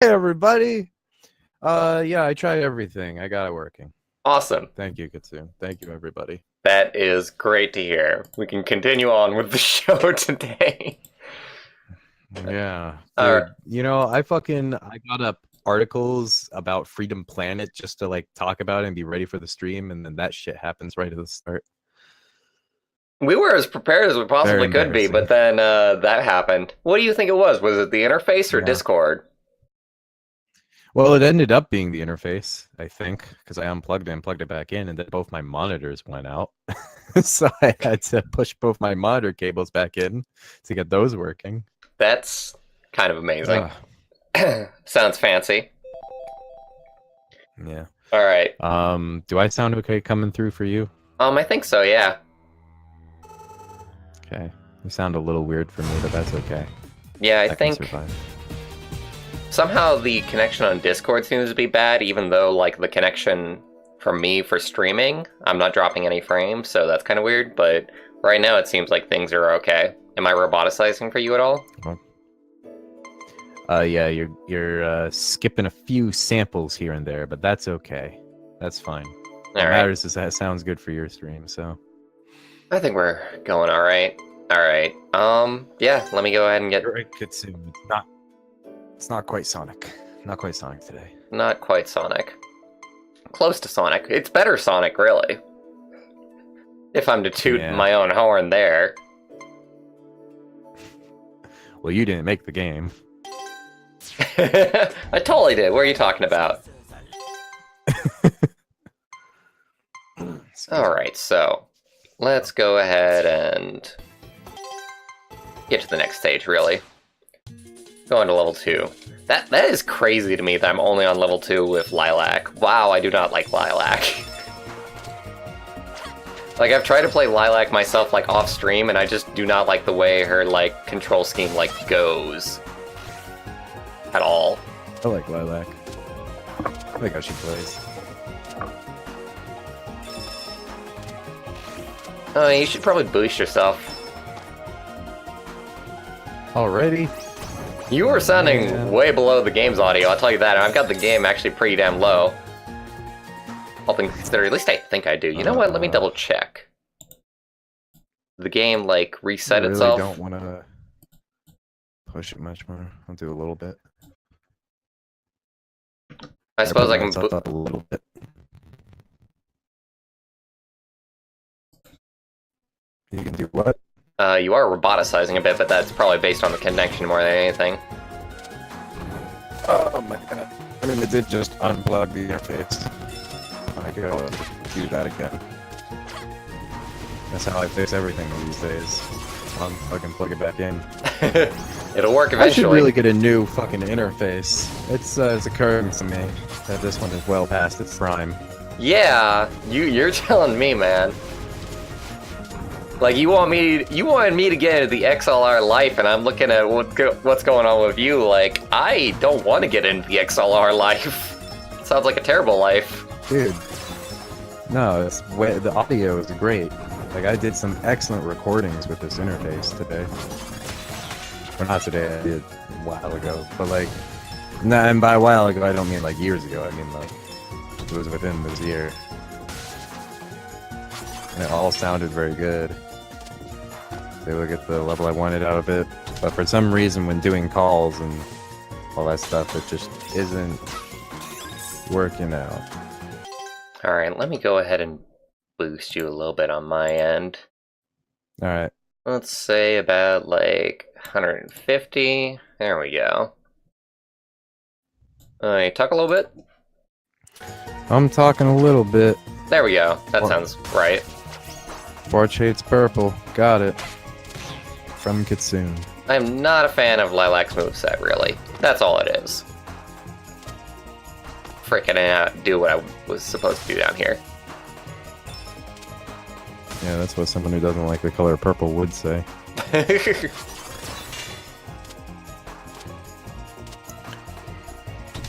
Hey everybody. Yeah, I tried everything. I got it working. Awesome. Thank you, Katsu. Thank you, everybody. That is great to hear. We can continue on with the show today. Yeah, All right. dude. I got up articles about Freedom Planet just to like talk about it and be ready for the stream, and then that shit happens right at the start. We were as prepared as we Very possibly could be, but embarrassing. then that happened. What do you think it was? Was it the interface or Yeah. Discord? Well, it ended up being the interface, I think, because I unplugged it and plugged it back in, and then both my monitors went out. So I had to push both my monitor cables back in to get those working. That's kind of amazing. Ugh, Sounds fancy. yeah. All right. Do I sound okay coming through for you? I think so, yeah. Okay. You sound a little weird for me, but that's okay. Yeah, I I can think survive. somehow the connection on Discord seems to be bad, even though, like, the connection for me for streaming, I'm not dropping any frames, so that's kind of weird, but right now it seems like things are okay. Am I roboticizing for you at all? Yeah, you're skipping a few samples here and there, but that's okay. That's fine. What All right. matters is that it sounds good for your stream, so. I think we're going all right. All right. Yeah, let me go ahead and get You're right, Kitsu. It's not quite Sonic. Not quite Sonic today. not quite Sonic. Close to Sonic. It's better Sonic, really. If I'm to toot Yeah. my own horn there. Well, you didn't make the game. I totally did. What are you talking about? Alright, so let's go ahead and get to the next stage, really. Going to level 2. That is crazy to me that I'm only on level 2 with Lilac. Wow, I do not like Lilac. Like, I've tried to play Lilac myself, like, off-stream, and I just do not like the way her, like, control scheme, like, goes. At all. I like Lilac. I like how she plays. Oh, you should probably boost yourself. Already? You were sounding Yeah. way below the game's audio, I'll tell you that, and I've got the game actually pretty damn low. All things considered, at least I think I do. You know what, let me double check. The game, like, reset I really itself? don't want to push it much more. I'll do a little bit. I suppose I put can myself up a little bit. You can do what? You are roboticizing a bit, but that's probably based on the connection more than anything. Oh my god. I mean, it did just unplug the interface. I go do that again. That's how I fix everything these days. Unplug and plug it back in. It'll work I should eventually. really get a new fucking interface. It's occurring to me that this one is well past its prime. Yeah, you're telling me, man. Like, you wanted me to get into the XLR life, and I'm looking at what's going on with you, like, I don't want to get into the XLR life. Sounds like a terrible life. Dude. No, the audio is great. Like, I did some excellent recordings with this interface today. Or not today, I did a while ago. But, like, and by a while ago, I don't mean, like, years ago. I mean, like, it was within this year. And it all sounded very good. They look at the level I wanted out of it. But for some reason, when doing calls and all that stuff, it just isn't working out. Alright, let me go ahead and boost you a little bit on my end. Alright. Let's say about, like, 150. There we go. Alright, talk a little bit. I'm talking a little bit. There we go. That sounds right. 4 shades purple. Got it. From Kitsune. I'm not a fan of Lilac's moveset, really. That's all it is. Freaking do what I was supposed to do down here. Yeah, that's what someone who doesn't like the color purple would say.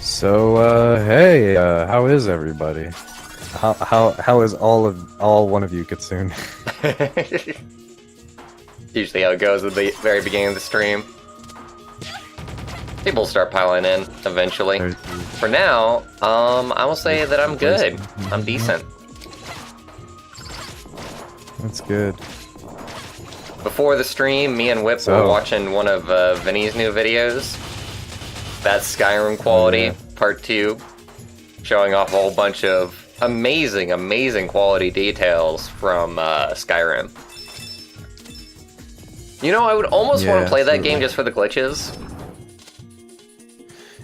So, hey, how is everybody? How is all one of you, Kitsune? Usually how it goes at the very beginning of the stream. People start piling in eventually. There's- For now, I will say that I'm good. I'm decent. That's good. Before the stream, me and Whip were So- watching one of Vinny's new videos. That's Skyrim quality, yeah. part 2. Showing off a whole bunch of amazing, amazing quality details from Skyrim. You know, I would almost want Yeah, to play that absolutely. game just for the glitches.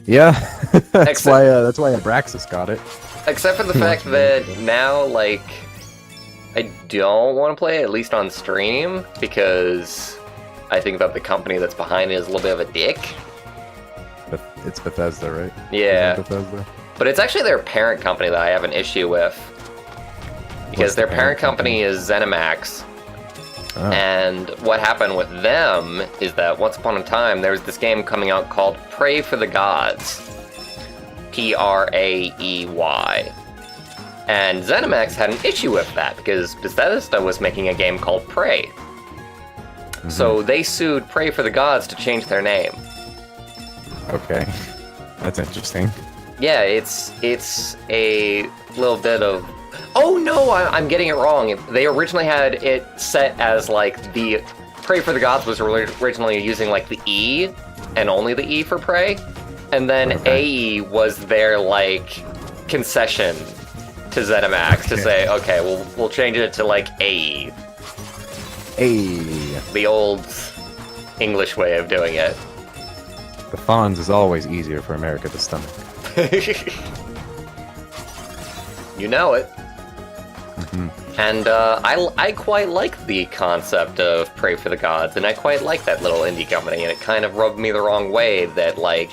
Yeah, that's Except- why Abraxas got it. Except for the fact that now, like, I don't want to play it, at least on stream, because I think that the company that's behind it is a little bit of a dick. But it's Bethesda, right? Yeah. Isn't it Bethesda. But it's actually their parent company that I have an issue with. Because What's the their parent parent company is ZeniMax. Oh. And what happened with them is that once upon a time, there was this game coming out called Pray for the Gods. Praey. And ZeniMax had an issue with that because Bethesda was making a game called Prey. So they sued Pray for the Gods to change their name. Okay, that's interesting. Yeah, it's a little bit of... Oh no, I'm getting it wrong. They originally had it set as like the Pray for the Gods was originally using like the E and only the E for Pray, and then Okay. AE was their like concession to ZeniMax to Okay. say, okay, we'll change it to like AE, Hey, the old English way of doing it. the Fonz is always easier for America to stomach. You know it. Mhm. And I quite like the concept of Pray for the Gods, and I quite like that little indie company, and it kind of rubbed me the wrong way that, like,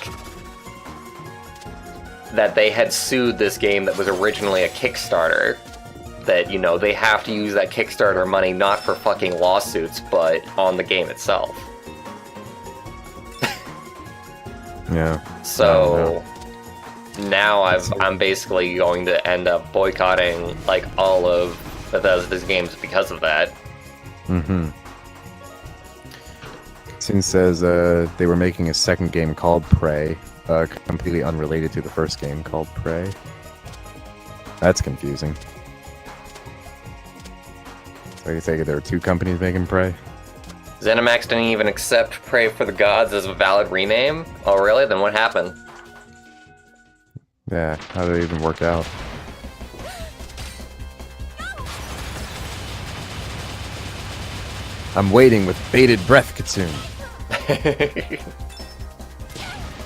that they had sued this game that was originally a Kickstarter. That, you know, they have to use that Kickstarter money not for fucking lawsuits, but on the game itself. Yeah. So now I'm basically going to end up boycotting like all of Bethesda's games because of that. Mm-hmm. Kitsune says they were making a second game called Prey, completely unrelated to the first game called Prey. That's confusing. So you take it there were two companies making Prey? ZeniMax didn't even accept Pray for the Gods as a valid rename? Oh really? Then what happened? Yeah, how did it even work out? I'm waiting with bated breath, Kitsune.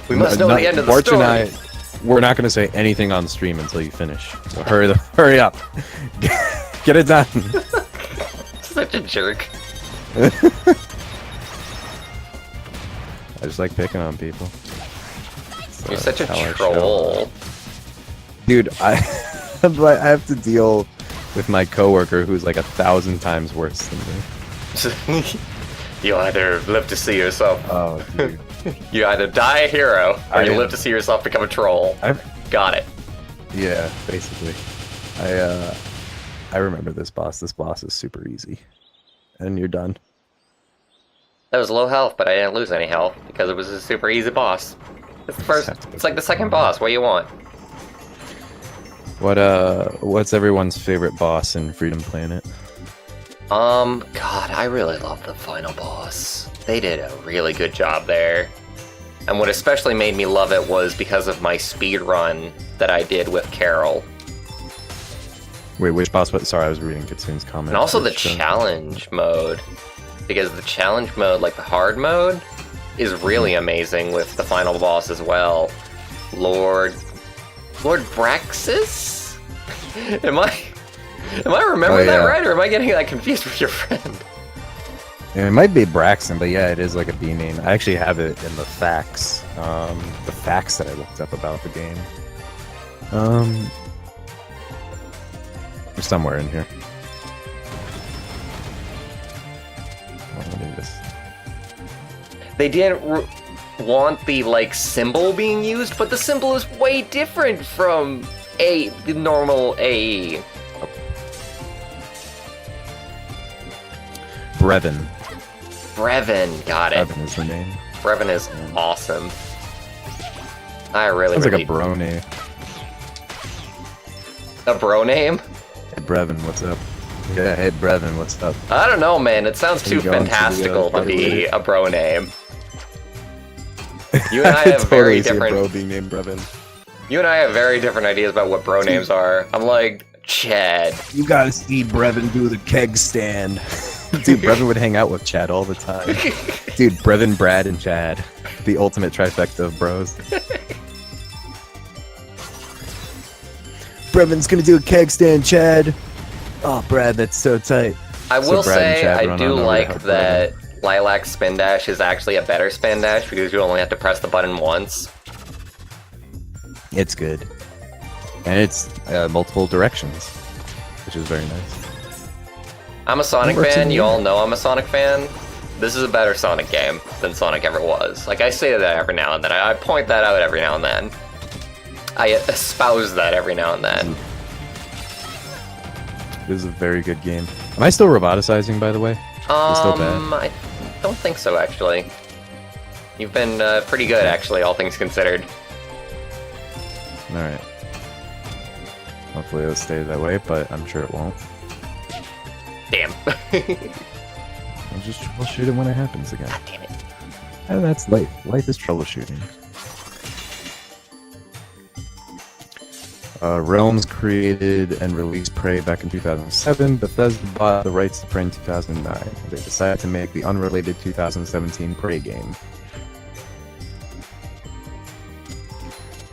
We must know the end of the March story. and I, we're not going to say anything on stream until you finish. So hurry up. Get it done. Such a jerk. I just like picking on people. So You're such a that's how I troll. show. Dude, I have to deal with my coworker who's like 1,000 times worse than me. You either live to see yourself. Oh, dude. You either die a hero, or you I- live to see yourself become a troll. Got it. Yeah, basically. I remember this boss. This boss is super easy. And you're done. That was low health, but I didn't lose any health because it was a super easy boss. It's the first. It's like the second boss. What do you want? What's everyone's favorite boss in Freedom Planet? God, I really love the final boss. They did a really good job there. And what especially made me love it was because of my speed run that I did with Carol. Wait, which boss? Sorry, I was reading Kitsune's comment. And also the Which, challenge mode. Because the challenge mode, like the hard mode, is really amazing with the final boss as well. Lord Braxis? Am I remembering that yeah. right, or am I getting that confused with your friend? It might be Braxton, but yeah, it is like a B name. I actually have it in the facts. The facts that I looked up about the game. Somewhere in here. Let me just... They didn't want the like symbol being used, but the symbol is way different from the normal AE. Brevin. Brevin, got it. Brevin is the name. Brevin is awesome. I really, Sounds really... like a bro name. A bro name? Hey, Brevin, what's up? Yeah, hey, Brevin, what's up? I don't know, man. It sounds Are you too going to the, fantastical to party be later? a bro name. You and I have totally very see a different... bro being named Brevin. You and I have very different ideas about what bro names are. I'm like, Chad. You gotta see Brevin do the keg stand. Dude, Brevin would hang out with Chad all the time. Dude, Brevin, Brad, and Chad. The ultimate trifecta of bros. Brevin's gonna do a keg stand, Chad. Oh, Brad, that's so tight. I So will Brad and say, Chad I run do on over to like help that Lilac Spin Dash is actually a better Spin Dash because you only have to press the button once. It's good. And it's multiple directions, which is very nice. I'm a Sonic It works fan, in you the all end. know I'm a Sonic fan. This is a better Sonic game than Sonic ever was. Like, I say that every now and then. I point that out every now and then. I espouse that every now and then. This is a very good game. Am I still roboticizing, by the way? It's still bad. I don't think so, actually. You've been pretty good, actually, all things considered. Alright. Hopefully it'll stay that way, but I'm sure it won't. Damn. I'll just troubleshoot it when it happens again. God damn it. And that's life. Life is troubleshooting. Realms created and released Prey back in 2007. Bethesda bought the rights to Prey in 2009. They decided to make the unrelated 2017 Prey game.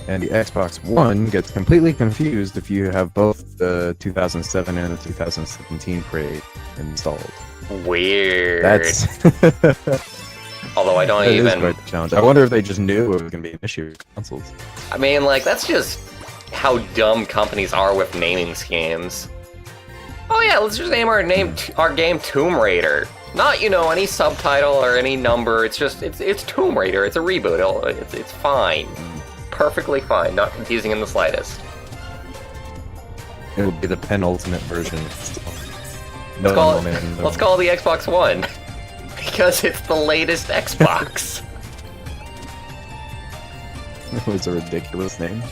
And the Xbox One gets completely confused if you have both the 2007 and the 2017 Prey installed. Weird. That's Although I don't that is even... quite the challenge. I wonder if they just knew it was going to be an issue with consoles. I mean, like, that's just how dumb companies are with naming schemes. Oh yeah, let's just name our game Tomb Raider. Not, you know, any subtitle or any number. It's just it's Tomb Raider. It's a reboot. It's fine, perfectly fine. Not confusing in the slightest. It will be the penultimate version. Let's call it the Xbox One because it's the latest Xbox. It was a ridiculous name.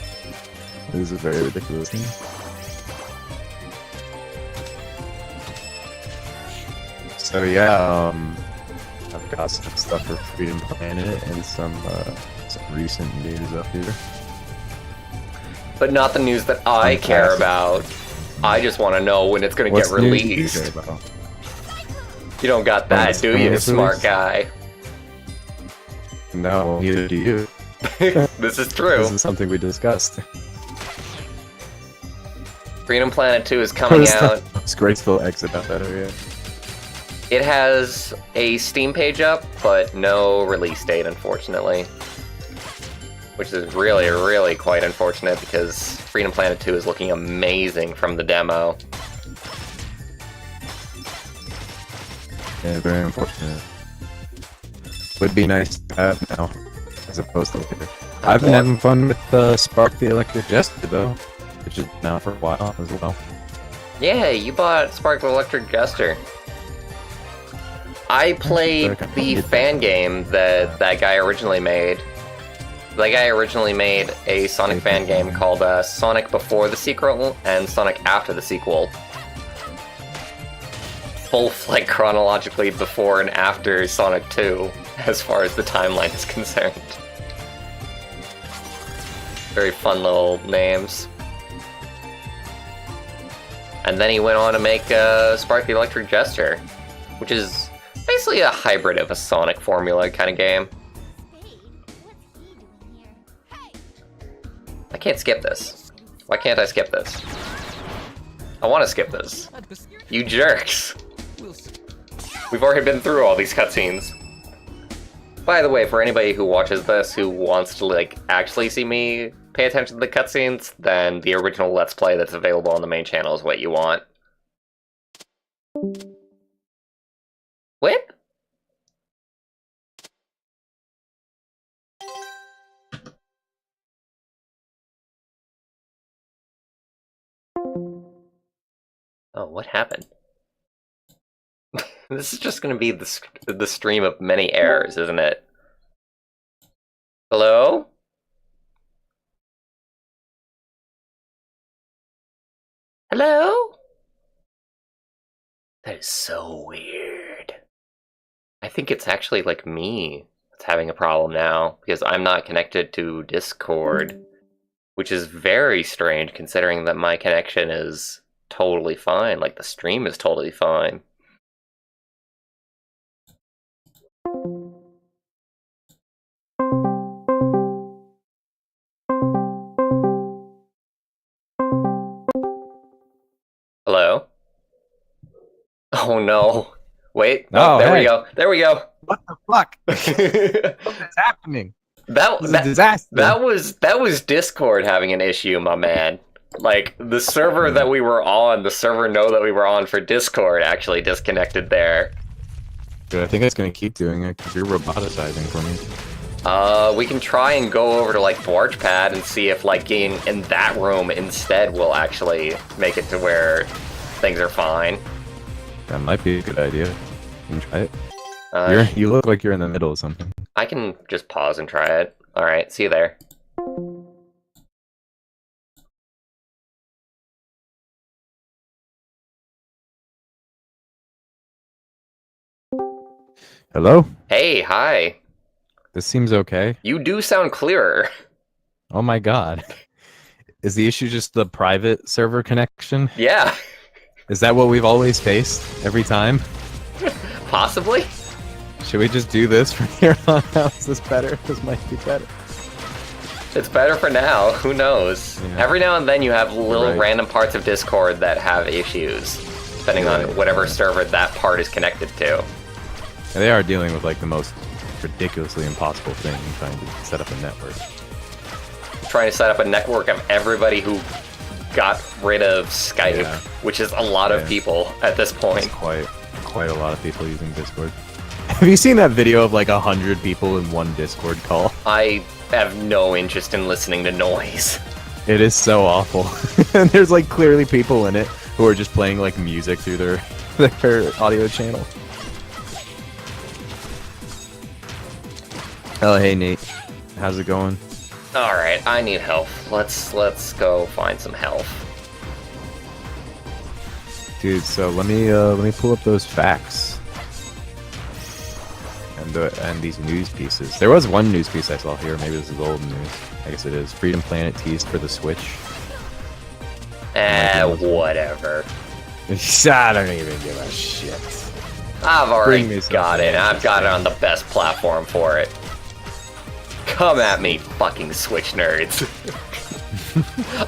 It is a very ridiculous name. So yeah, I've got some stuff for Freedom Planet and some recent news up here. But not the news that I care about. I just want to know when it's going to get released. News do you care about? You don't got that, do you, smart guy? No, neither do you. This is true. This is something we discussed. Freedom Planet 2 is coming out. It's graceful exit out that area. It has a Steam page up, but no release date, unfortunately. Which is really, really quite unfortunate because Freedom Planet 2 is looking amazing from the demo. Yeah, very unfortunate. Would be nice to have now, as opposed to later. I've been having fun with Spark the Electric Jester, though, which is now for a while as well. Yeah, you bought Spark the Electric Jester. I played the fan game that guy originally made. That guy originally made a Sonic fan game called Sonic Before the Sequel and Sonic After the Sequel. Both, like, chronologically before and after Sonic 2, as far as the timeline is concerned. Very fun little names. And then he went on to make Spark the Electric Jester, which is basically a hybrid of a Sonic formula kind of game. I can't skip this. Why can't I skip this? I want to skip this. You jerks. We've already been through all these cutscenes. By the way, for anybody who watches this who wants to, like, actually see me pay attention to the cutscenes, then the original Let's Play that's available on the main channel is what you want. What? Oh, what happened? This is just gonna be the stream of many errors, isn't it? Hello? Hello? That is so weird. I think it's actually like me that's having a problem now because I'm not connected to Discord, which is very strange considering that my connection is totally fine. Like the stream is totally fine. Hello? Oh no. Wait, Oh, there we hey. go. There we go. What the fuck? What is happening? That This is a disaster. that was Discord having an issue, my man. Like the server that we were on, the server node that we were on for Discord actually disconnected there. Dude, I think it's gonna keep doing it because you're roboticizing for me. We can try and go over to like Forgepad and see if like getting in that room instead will actually make it to where things are fine. That might be a good idea. You can try it. You look like you're in the middle of something. I can just pause and try it. Alright, see you there. Hello? Hey, hi. This seems okay. You do sound clearer. Oh my god. Is the issue just the private server connection? Yeah. Is that what we've always faced every time? Possibly? Should we just do this from here on out? Is this better? This might be better. It's better for now. Who knows? Yeah. Every now and then you have little Right. random parts of Discord that have issues, depending on whatever server that part is connected to. And they are dealing with like the most ridiculously impossible thing, trying to set up a network. Trying to set up a network of everybody who got rid of Skype, Yeah. which is a lot of Yeah. people at this point. It's quite a lot of people using Discord. Have you seen that video of like 100 people in one Discord call? I have no interest in listening to noise. It is so awful. And there's like clearly people in it who are just playing like music through their audio channel. Oh, hey Nate. How's it going? Alright, I need help. Let's go find some health. Dude, so let me pull up those facts. And these news pieces. There was one news piece I saw here. Maybe this is old news. I guess it is. Freedom Planet teased for the Switch. Whatever. I don't even give a shit. I've Bring already me something got it. I've got it interesting. on the best platform for it. Come at me, fucking Switch nerds.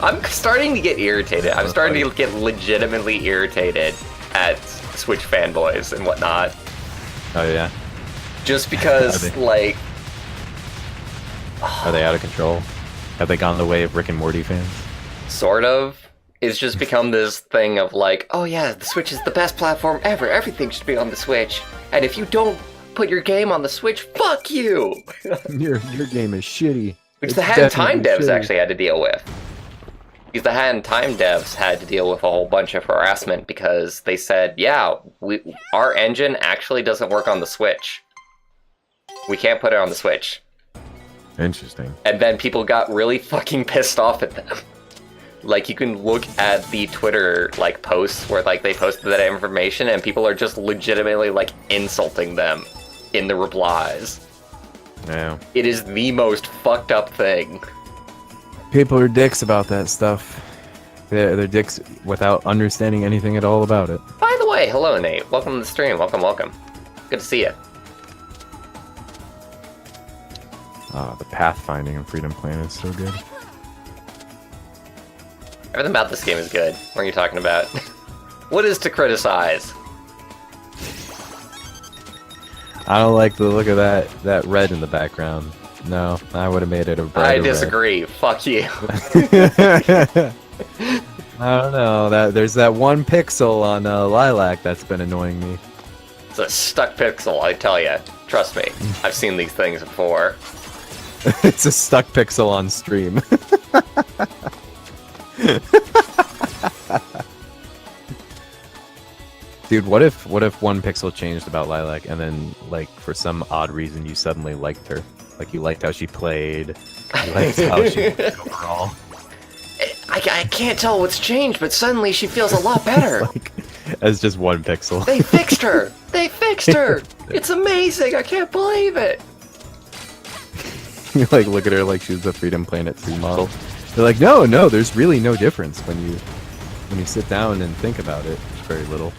I'm starting to get irritated. I'm starting to get legitimately irritated at Switch fanboys and whatnot. Oh yeah. Just because, Are they- like... Are they out of control? Have they gone the way of Rick and Morty fans? Sort of. It's just become this thing of like, oh yeah, the Switch is the best platform ever. Everything should be on the Switch. And if you don't put your game on the Switch, fuck you! Your game is shitty. Which It's the Hat and Time definitely devs shitty. actually had to deal with. Because the Hat and Time devs had to deal with a whole bunch of harassment because they said, yeah, our engine actually doesn't work on the Switch. We can't put it on the Switch. Interesting. And then people got really fucking pissed off at them. Like, you can look at the Twitter, like, posts where, like, they posted that information and people are just legitimately, like, insulting them in the replies. Yeah. It is the most fucked up thing. People are dicks about that stuff. They're dicks without understanding anything at all about it. By the way, hello, Nate. Welcome to the stream. Welcome. Good to see you. The pathfinding in Freedom Planet is so good. Everything about this game is good. What are you talking about? What is to criticize? I don't like the look of that red in the background. No, I would have made it a brighter I disagree. Fuck you. red. I don't know. There's that one pixel on Lilac that's been annoying me. It's a stuck pixel, I tell you. Trust me. I've seen these things before. It's a stuck pixel on stream. Dude, what if one pixel changed about Lilac and then, like, for some odd reason you suddenly liked her? Like, you liked how she played, you liked how she overall. I I can't tell what's changed, but suddenly she feels a lot better. Like, as just one pixel. They fixed her! They fixed her! It's amazing! I can't believe it! You like look at her like she's the Freedom Planet 3 model. They're like, no, there's really no difference when you sit down and think about it. Very little.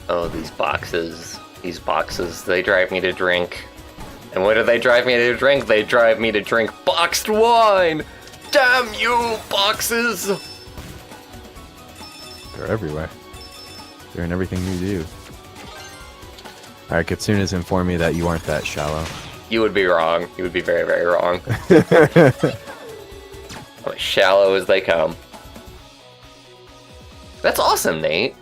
Oh, these boxes, they drive me to drink. And what do they drive me to drink? They drive me to drink boxed wine! Damn you, boxes! They're everywhere. They're in everything you do. Alright, Kitsuna's informed me that you aren't that shallow. You would be wrong. You would be very, very wrong. I'm as shallow as they come. That's awesome, Nate.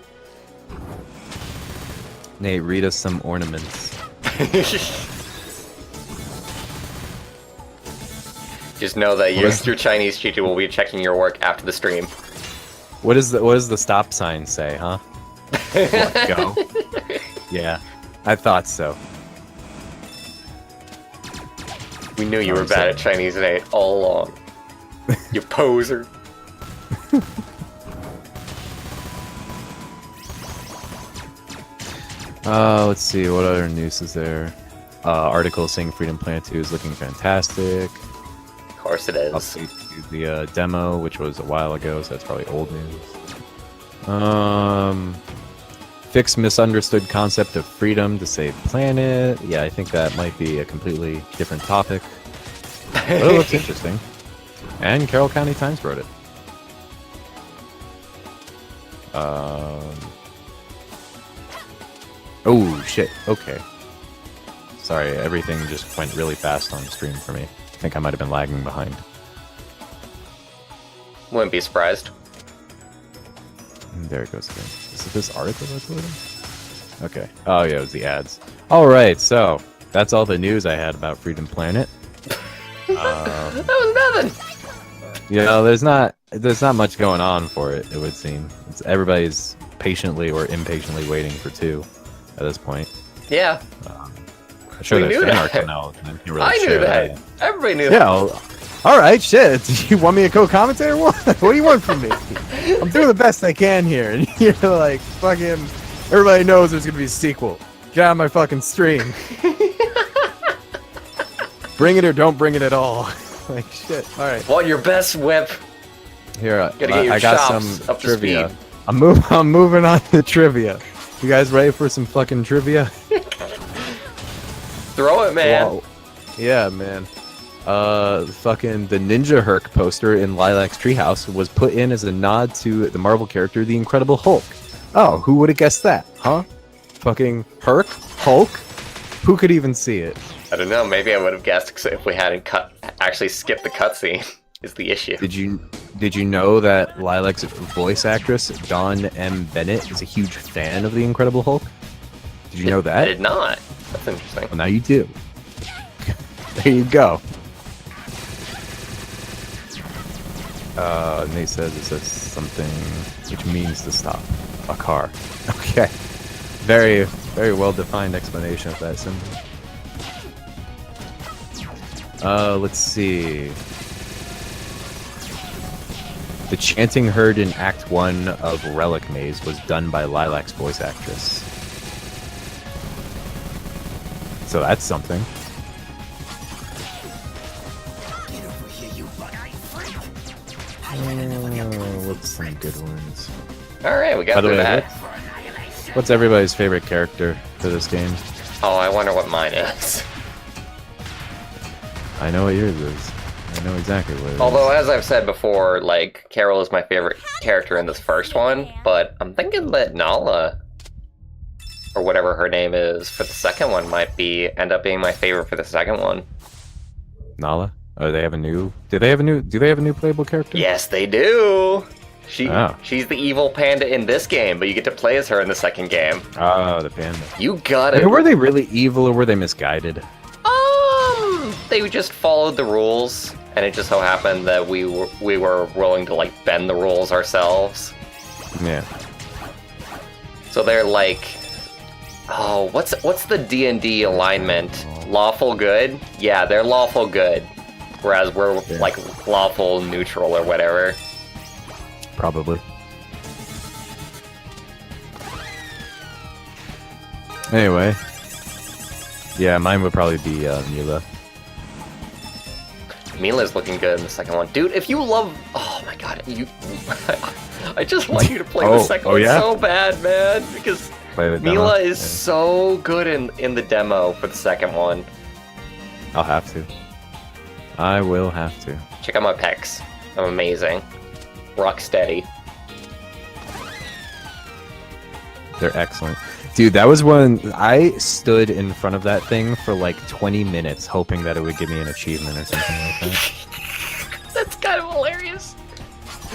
Nate, read us some ornaments. Just know that your Chinese teacher will be checking your work after the stream. What does the stop sign say, huh? What, go? Yeah, I thought so. We knew you were bad at Chinese, Nate, all along. You poser. Let's see, what other news is there? Article saying Freedom Planet 2 is looking fantastic. Of course it is. Update to the demo, which was a while ago, so that's probably old news. Fix misunderstood concept of freedom to save planet. Yeah, I think that might be a completely different topic. But it looks interesting. And Carroll County Times wrote it. Oh, shit. Okay. Sorry, everything just went really fast on the stream for me. I think I might have been lagging behind. Wouldn't be surprised. There it goes again. Is it this article that's loading? Okay. Oh, yeah, it was the ads. Alright, so that's all the news I had about Freedom Planet. That was nothing! You know, there's not much going on for it, it would seem. Everybody's patiently or impatiently waiting for 2 at this point. Yeah. I'm sure We there's knew fan art that. coming out. And really I knew share that. Everybody knew Yeah, that. well, alright, shit. Do you want me to co-commentate or what? What do you want from me? I'm doing the best I can here, and you're like, fucking, everybody knows there's gonna be a sequel. Get out of my fucking stream. Bring it or don't bring it at all. Like, shit, alright. Want your best whip? Here, Gotta get your I got chops some up to trivia. speed. I'm moving on to trivia. You guys ready for some fucking trivia? Throw it, man. Wow. Yeah, man. Fucking the Ninja Herc poster in Lilac's Treehouse was put in as a nod to the Marvel character, the Incredible Hulk. Oh, who would have guessed that, huh? Fucking Herc? Hulk? Who could even see it? I don't know, maybe I would have guessed if we hadn't actually skipped the cutscene, is the issue. Did you know that Lilac's voice actress, Dawn M. Bennett, is a huge fan of the Incredible Hulk? Did you know that? I did not. That's interesting. Well, now you do. There you go. Nate says it says something which means to stop. A car. Okay. Very, very well defined explanation of that symbol. Let's see. The chanting heard in Act 1 of Relic Maze was done by Lilac's voice actress. So that's something. What's some good ones? Alright, we got By the through way, that. what's everybody's favorite character for this game? Oh, I wonder what mine is. I know what yours is. I know exactly what it is. Although, as I've said before, like, Carol is my favorite character in this first one, but I'm thinking that Nala, or whatever her name is, for the second one might end up being my favorite for the second one. Nala? Oh, they have a new... Do they have a new playable character? Yes, they do! Oh. She's the evil panda in this game, but you get to play as her in the second game. Oh, the panda. You got I it. mean, were they really evil or were they misguided? They just followed the rules, and it just so happened that we were willing to, like, bend the rules ourselves. Yeah. So they're like Oh, what's the D&D alignment? Lawful good? Yeah, they're lawful good. Whereas we're like lawful neutral or whatever. Probably. Anyway. Yeah, mine would probably be Mila. Mila's looking good in the second one. Dude, if you love... Oh my god, you... I just want you to play the second one so bad, man. Because Mila is so good in the demo for the second one. I'll have to. I will have to. Check out my pecs. I'm amazing. Rock steady. They're excellent. Dude, that was when I stood in front of that thing for like 20 minutes hoping that it would give me an achievement or something like that. That's kind of hilarious.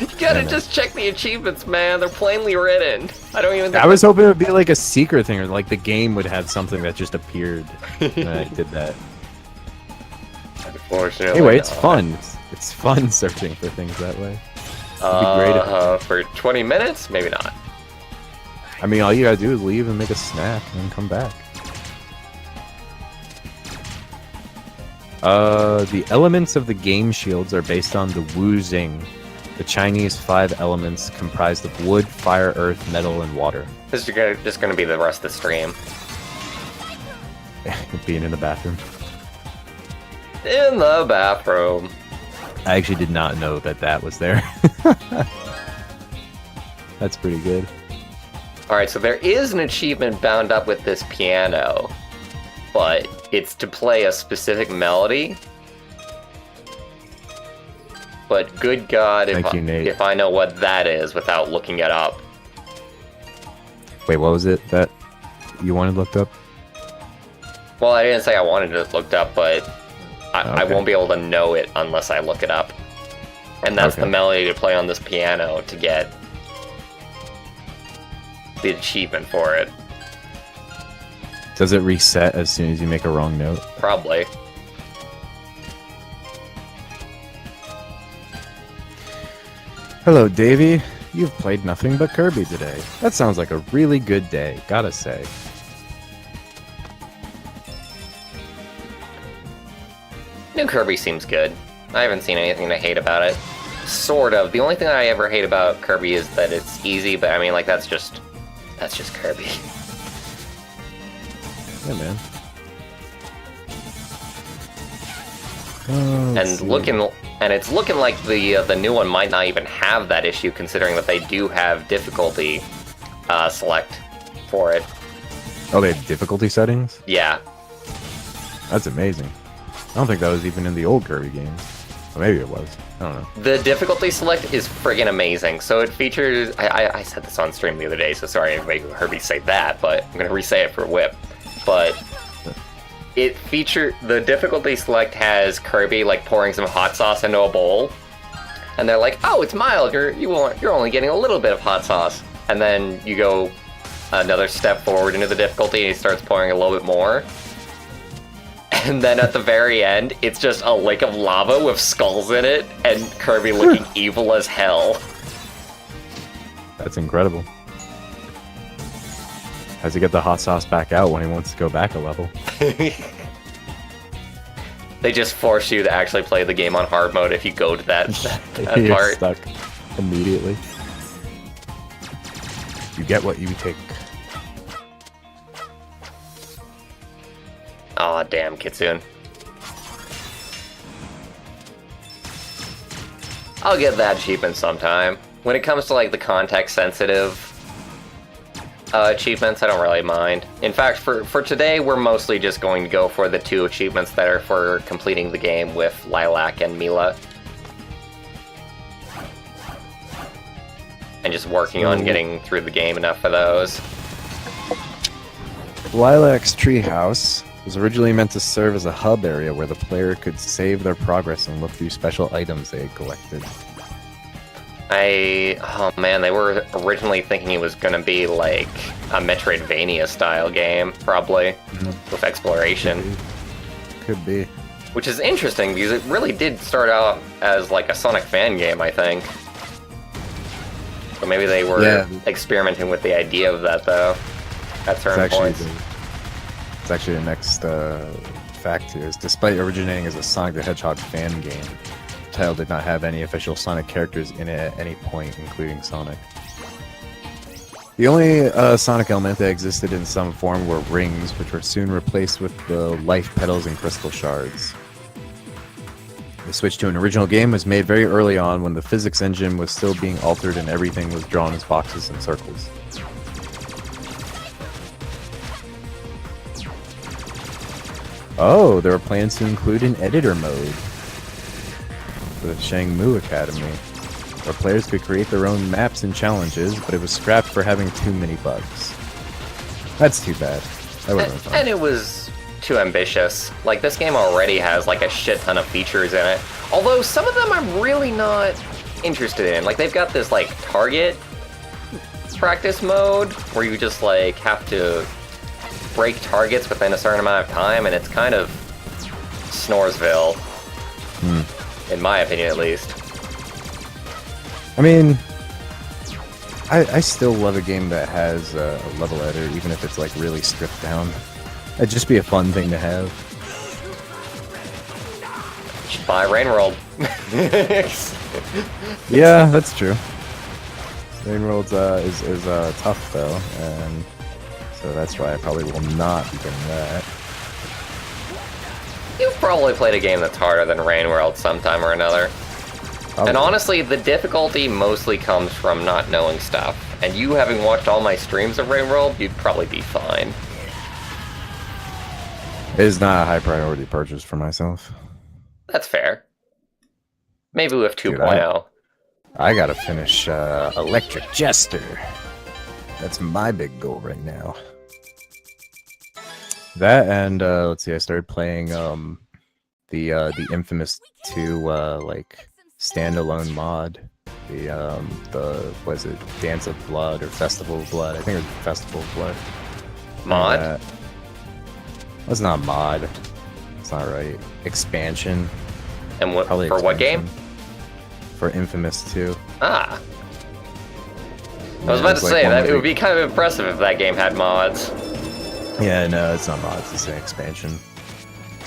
You gotta just check the achievements, man. They're plainly written. I don't even think I was hoping it would be like a secret thing or like the game would have something that just appeared when I did that. Unfortunately, anyway, it's fun. It's fun searching for things that way. It'd be great for 20 minutes? Maybe not. I mean, all you gotta do is leave and make a snack and then come back. The elements of the game shields are based on the Wu Xing, the Chinese 5 elements comprised of wood, fire, earth, metal, and water. This is just gonna be the rest of the stream. Being in the bathroom. In the bathroom. I actually did not know that that was there. That's pretty good. Alright, so there is an achievement bound up with this piano, but it's to play a specific melody. But good God, if I know what that is without looking it up. Wait, what was it that you wanted looked up? Well, I didn't say I wanted it looked up, but I won't be able to know it unless I look it up. And that's the melody to play on this piano to get the achievement for it. Does it reset as soon as you make a wrong note? Probably. Hello, Davey. You've played nothing but Kirby today. That sounds like a really good day, gotta say. New Kirby seems good. I haven't seen anything to hate about it. Sort of. The only thing I ever hate about Kirby is that it's easy, but I mean, like, that's just Kirby. Yeah, man. And it's looking like the new one might not even have that issue, considering that they do have difficulty select for it. Oh, they have difficulty settings? Yeah. That's amazing. I don't think that was even in the old Kirby games. Or maybe it was. I don't know. The difficulty select is friggin' amazing. So it features... I said this on stream the other day, so sorry anybody who heard me say that, but I'm going to re-say it for Whip. But it the difficulty select has Kirby like pouring some hot sauce into a bowl. And they're like, oh, it's mild. You're only getting a little bit of hot sauce. And then you go another step forward into the difficulty and he starts pouring a little bit more. And then at the very end, it's just a lake of lava with skulls in it, and Kirby looking evil as hell. That's incredible. Has he get the hot sauce back out when he wants to go back a level? They just force you to actually play the game on hard mode if you go to that You're part. Stuck immediately. You get what you take. Aw, damn, Kitsune. I'll get that achievement sometime. When it comes to, like, the context-sensitive achievements, I don't really mind. In fact, for today, we're mostly just going to go for the 2 achievements that are for completing the game with Lilac and Mila. And just working on getting through the game enough for those. Lilac's Treehouse was originally meant to serve as a hub area where the player could save their progress and look through special items they had collected. Oh man, they were originally thinking it was going to be like a Metroidvania-style game, probably, with exploration. Could be. Which is interesting, because it really did start out as like a Sonic fan game, I think. So maybe they were experimenting with the idea of that, though. at certain points. It's actually the next fact here. Is despite originating as a Sonic the Hedgehog fan game, the title did not have any official Sonic characters in it at any point, including Sonic. The only Sonic element that existed in some form were rings, which were soon replaced with the life petals and crystal shards. The switch to an original game was made very early on when the physics engine was still being altered and everything was drawn as boxes and circles. Oh, there were plans to include an editor mode for the Shangmu Academy, where players could create their own maps and challenges, but it was scrapped for having too many bugs. That's too bad. That would've been fun. And it was too ambitious. Like, this game already has, like, a shit ton of features in it. Although, some of them I'm really not interested in. Like, they've got this, like, target practice mode, where you just, like, have to break targets within a certain amount of time, and it's kind of Snoresville. In my opinion, at least. I mean, I still love a game that has a level editor, even if it's like really stripped down. It'd just be a fun thing to have. Should buy Rain World. Yeah, that's true. Rain World's is tough though, and so that's why I probably will not be getting that. You've probably played a game that's harder than Rain World sometime or another. Probably. And honestly, the difficulty mostly comes from not knowing stuff. And you having watched all my streams of Rain World, you'd probably be fine. It is not a high priority purchase for myself. That's fair. Maybe with 2.0. I gotta finish Electric Jester. That's my big goal right now. That and let's see, I started playing the Infamous 2 like standalone mod. The was it Dance of Blood or Festival of Blood? I think it was Festival of Blood. Mod? That's not mod. It's not right. Expansion. And what Probably for what game? expansion. For Infamous 2. Ah. I was about to say that it would be kind of impressive if that game had mods. Yeah, no, it's not mods. It's an expansion.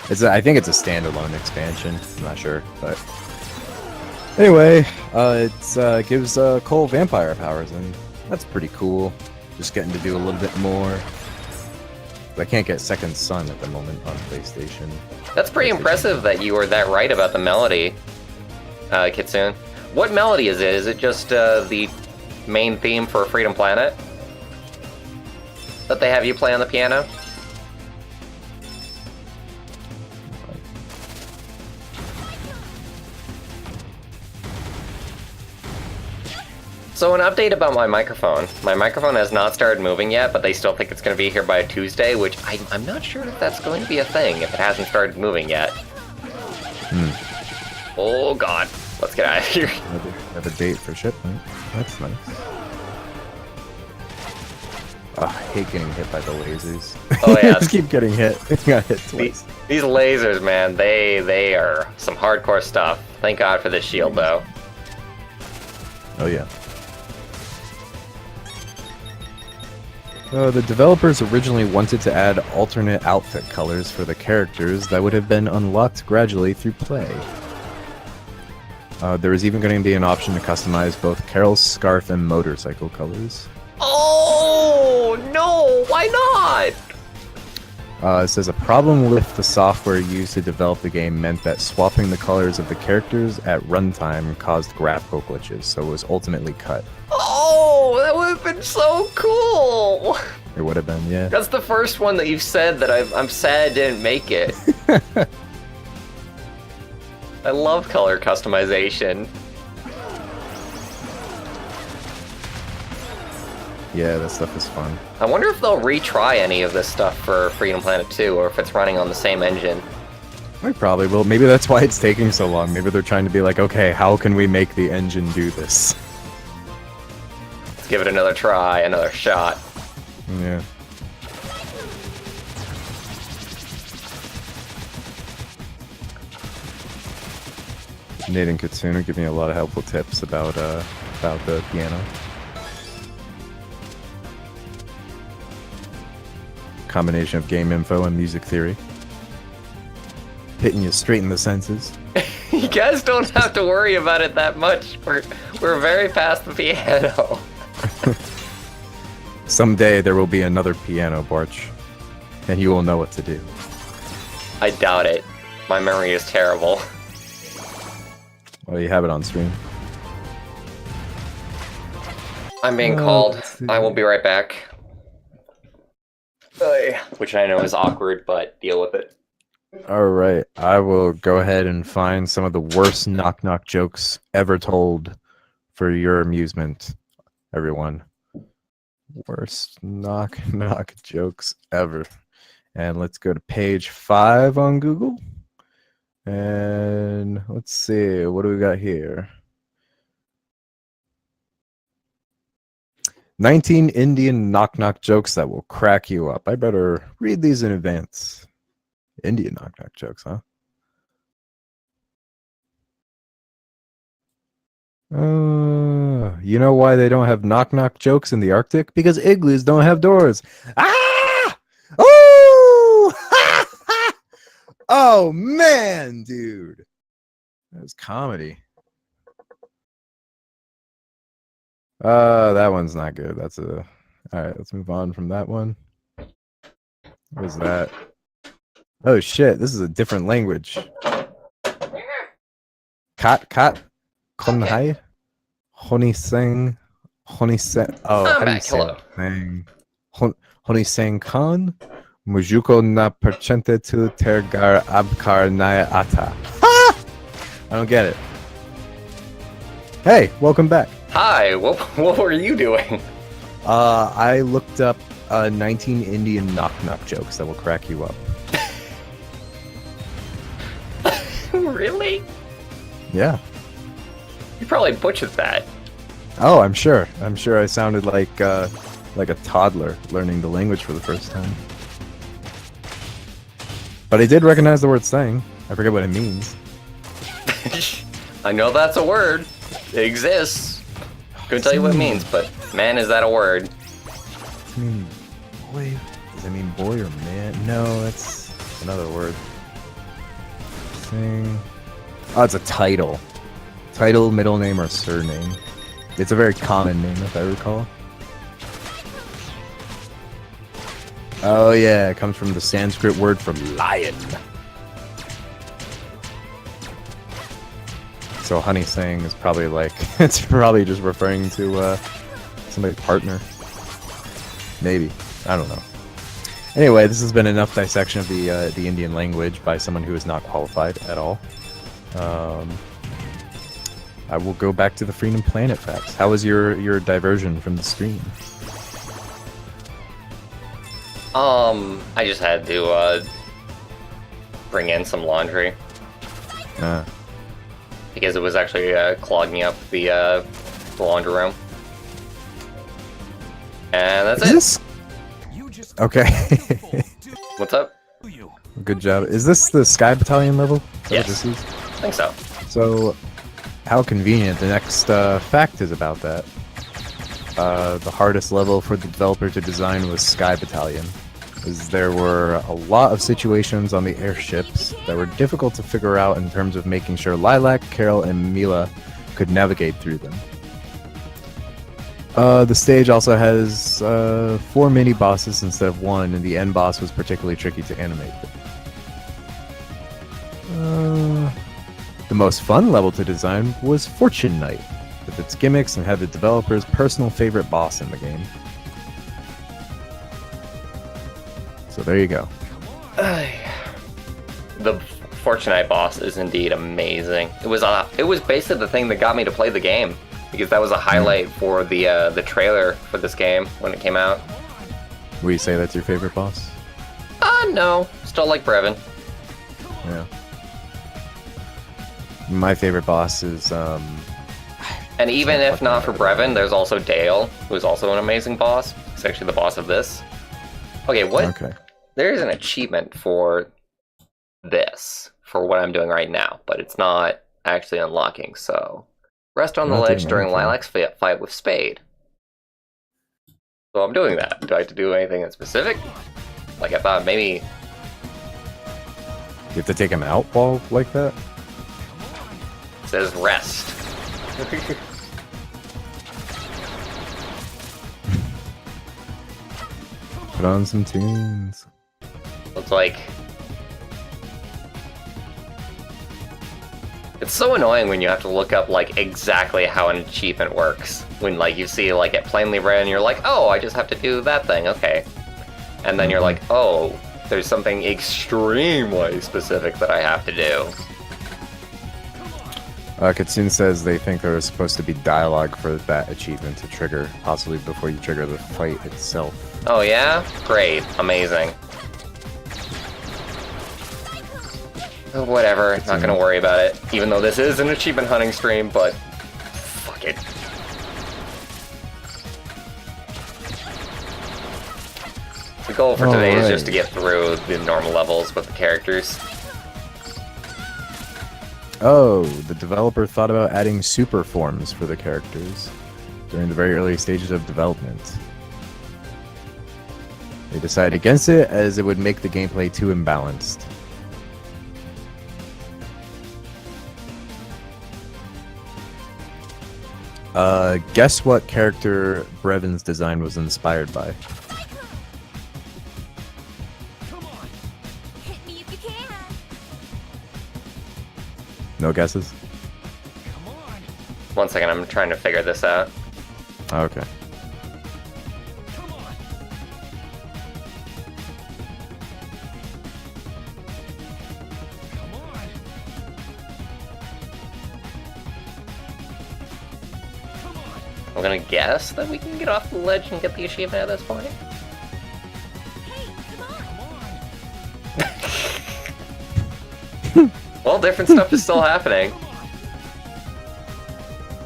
I think it's a standalone expansion. I'm not sure, but anyway, it gives Cole vampire powers, and that's pretty cool. Just getting to do a little bit more. But I can't get Second Son at the moment on PlayStation. That's pretty impressive that you were that right about the melody, Kitsune. What melody is it? Is it just the main theme for Freedom Planet that they have you play on the piano? So an update about my microphone. My microphone has not started moving yet, but they still think it's going to be here by Tuesday, which I'm not sure if that's going to be a thing if it hasn't started moving yet. Oh god, let's get out of here. Another date for shipment. That's nice. I hate getting hit by the lasers. Oh yeah. I just keep getting hit. I got hit twice. These lasers, man, they are some hardcore stuff. Thank God for this shield, though. Oh yeah. The developers originally wanted to add alternate outfit colors for the characters that would have been unlocked gradually through play. There was even going to be an option to customize both Carol's scarf and motorcycle colors. Oh, no! Why not? It says a problem with the software used to develop the game meant that swapping the colors of the characters at runtime caused graphical glitches, so it was ultimately cut. Oh, that would have been so cool! It would have been, yeah. That's the first one that you've said that I'm sad didn't make it. I love color customization. Yeah, that stuff is fun. I wonder if they'll retry any of this stuff for Freedom Planet 2, or if it's running on the same engine. We probably will. Maybe that's why it's taking so long. Maybe they're trying to be like, okay, how can we make the engine do this? Let's give it another try, another shot. Yeah. Nate and Kitsune are giving me a lot of helpful tips about the piano. combination of game info and music theory. Hitting you straight in the senses. You guys don't have to worry about it that much. We're very past the piano. Someday there will be another piano, Borch, and you will know what to do. I doubt it. My memory is terrible. Well, you have it on stream. I'm being called. I will be right back. Which I know is awkward, but deal with it. Alright, I will go ahead and find some of the worst knock-knock jokes ever told for your amusement, everyone. Worst knock-knock jokes ever. And let's go to page 5 on Google. And let's see, what do we got here? 19 Indian knock-knock jokes that will crack you up. I better read these in advance. Indian knock-knock jokes, huh? You know why they don't have knock-knock jokes in the Arctic? Because igloos don't have doors. Ah! Oh! Oh, man, dude. That was comedy. That one's not good. That's a... Alright, let's move on from that one. What is that? Oh shit, this is a different language. Kat, konhai, honiseng, honiseng, oh, how do you say that? Honiseng khan, mujuko na perchente tu tergar abkar naya ata. Ha! I don't get it. Hey, welcome back. Hi, what were you doing? I looked up 19 Indian knock-knock jokes that will crack you up. Really? Yeah. You probably butchered that. Oh, I'm sure. I'm sure I sounded like a toddler learning the language for the first time. But I did recognize the word "sang." I forget what it means. I know that's a word. It exists. Couldn't tell you what it means, but man, is that a word? Does it mean boy? Does it mean boy or man? No, that's another word. Thing. Oh, it's a title. Title, middle name, or surname. It's a very common name, if I recall. Oh yeah, it comes from the Sanskrit word for lion. So honey saying is probably like, it's probably just referring to somebody's partner. Maybe. I don't know. Anyway, this has been enough dissection of the Indian language by someone who is not qualified at all. I will go back to the Freedom Planet facts. How was your diversion from the stream? I just had to bring in some laundry because it was actually clogging up the laundry room, and that's it. Okay. What's up? Good job. Is this the Sky Battalion level? Yes. This is? I think so. So, how convenient. The next fact is about that. The hardest level for the developer to design was Sky Battalion. As there were a lot of situations on the airships that were difficult to figure out in terms of making sure Lilac, Carol, and Mila could navigate through them. The stage also has 4 mini-bosses instead of 1, and the end boss was particularly tricky to animate. The most fun level to design was Fortune Knight, with its gimmicks and had the developer's personal favorite boss in the game. So there you go. The Fortune Knight boss is indeed amazing. It was basically the thing that got me to play the game, because that was a highlight for the trailer for this game when it came out. Will you say that's your favorite boss? No. Still like Brevin. Yeah. My favorite boss is, And even if not for Brevin, there's also Dale, who's also an amazing boss. He's actually the boss of this. Okay, what? Okay. There's an achievement for this, for what I'm doing right now, but it's not actually unlocking, so... Rest on the ledge during Lilac's fight with Spade. So I'm doing that. Do I have to do anything in specific? Like, I thought maybe... You have to take him out while like that? It says rest. Put on some tunes. Looks like... It's so annoying when you have to look up, like, exactly how an achievement works. When, like, you see, like, it plainly read and you're like, oh, I just have to do that thing, okay. And then you're like, oh, there's something extremely specific that I have to do. Katsune says they think there's supposed to be dialogue for that achievement to trigger, possibly before you trigger the fight itself. Oh yeah? Great. Amazing. Whatever, not gonna worry about it. Even though this is an achievement hunting stream, but... fuck it. The goal for today is just to get through the normal levels with the characters. Oh, the developer thought about adding super forms for the characters during the very early stages of development. They decided against it as it would make the gameplay too imbalanced. Guess what character Brevin's design was inspired by? Come on. Hit me if you can. No guesses? Come on. 1 second, I'm trying to figure this out. Okay. Come on. Come on. Come on. I'm gonna guess that we can get off the ledge and get the achievement at this point. Hey, come on. Well, different stuff is still happening.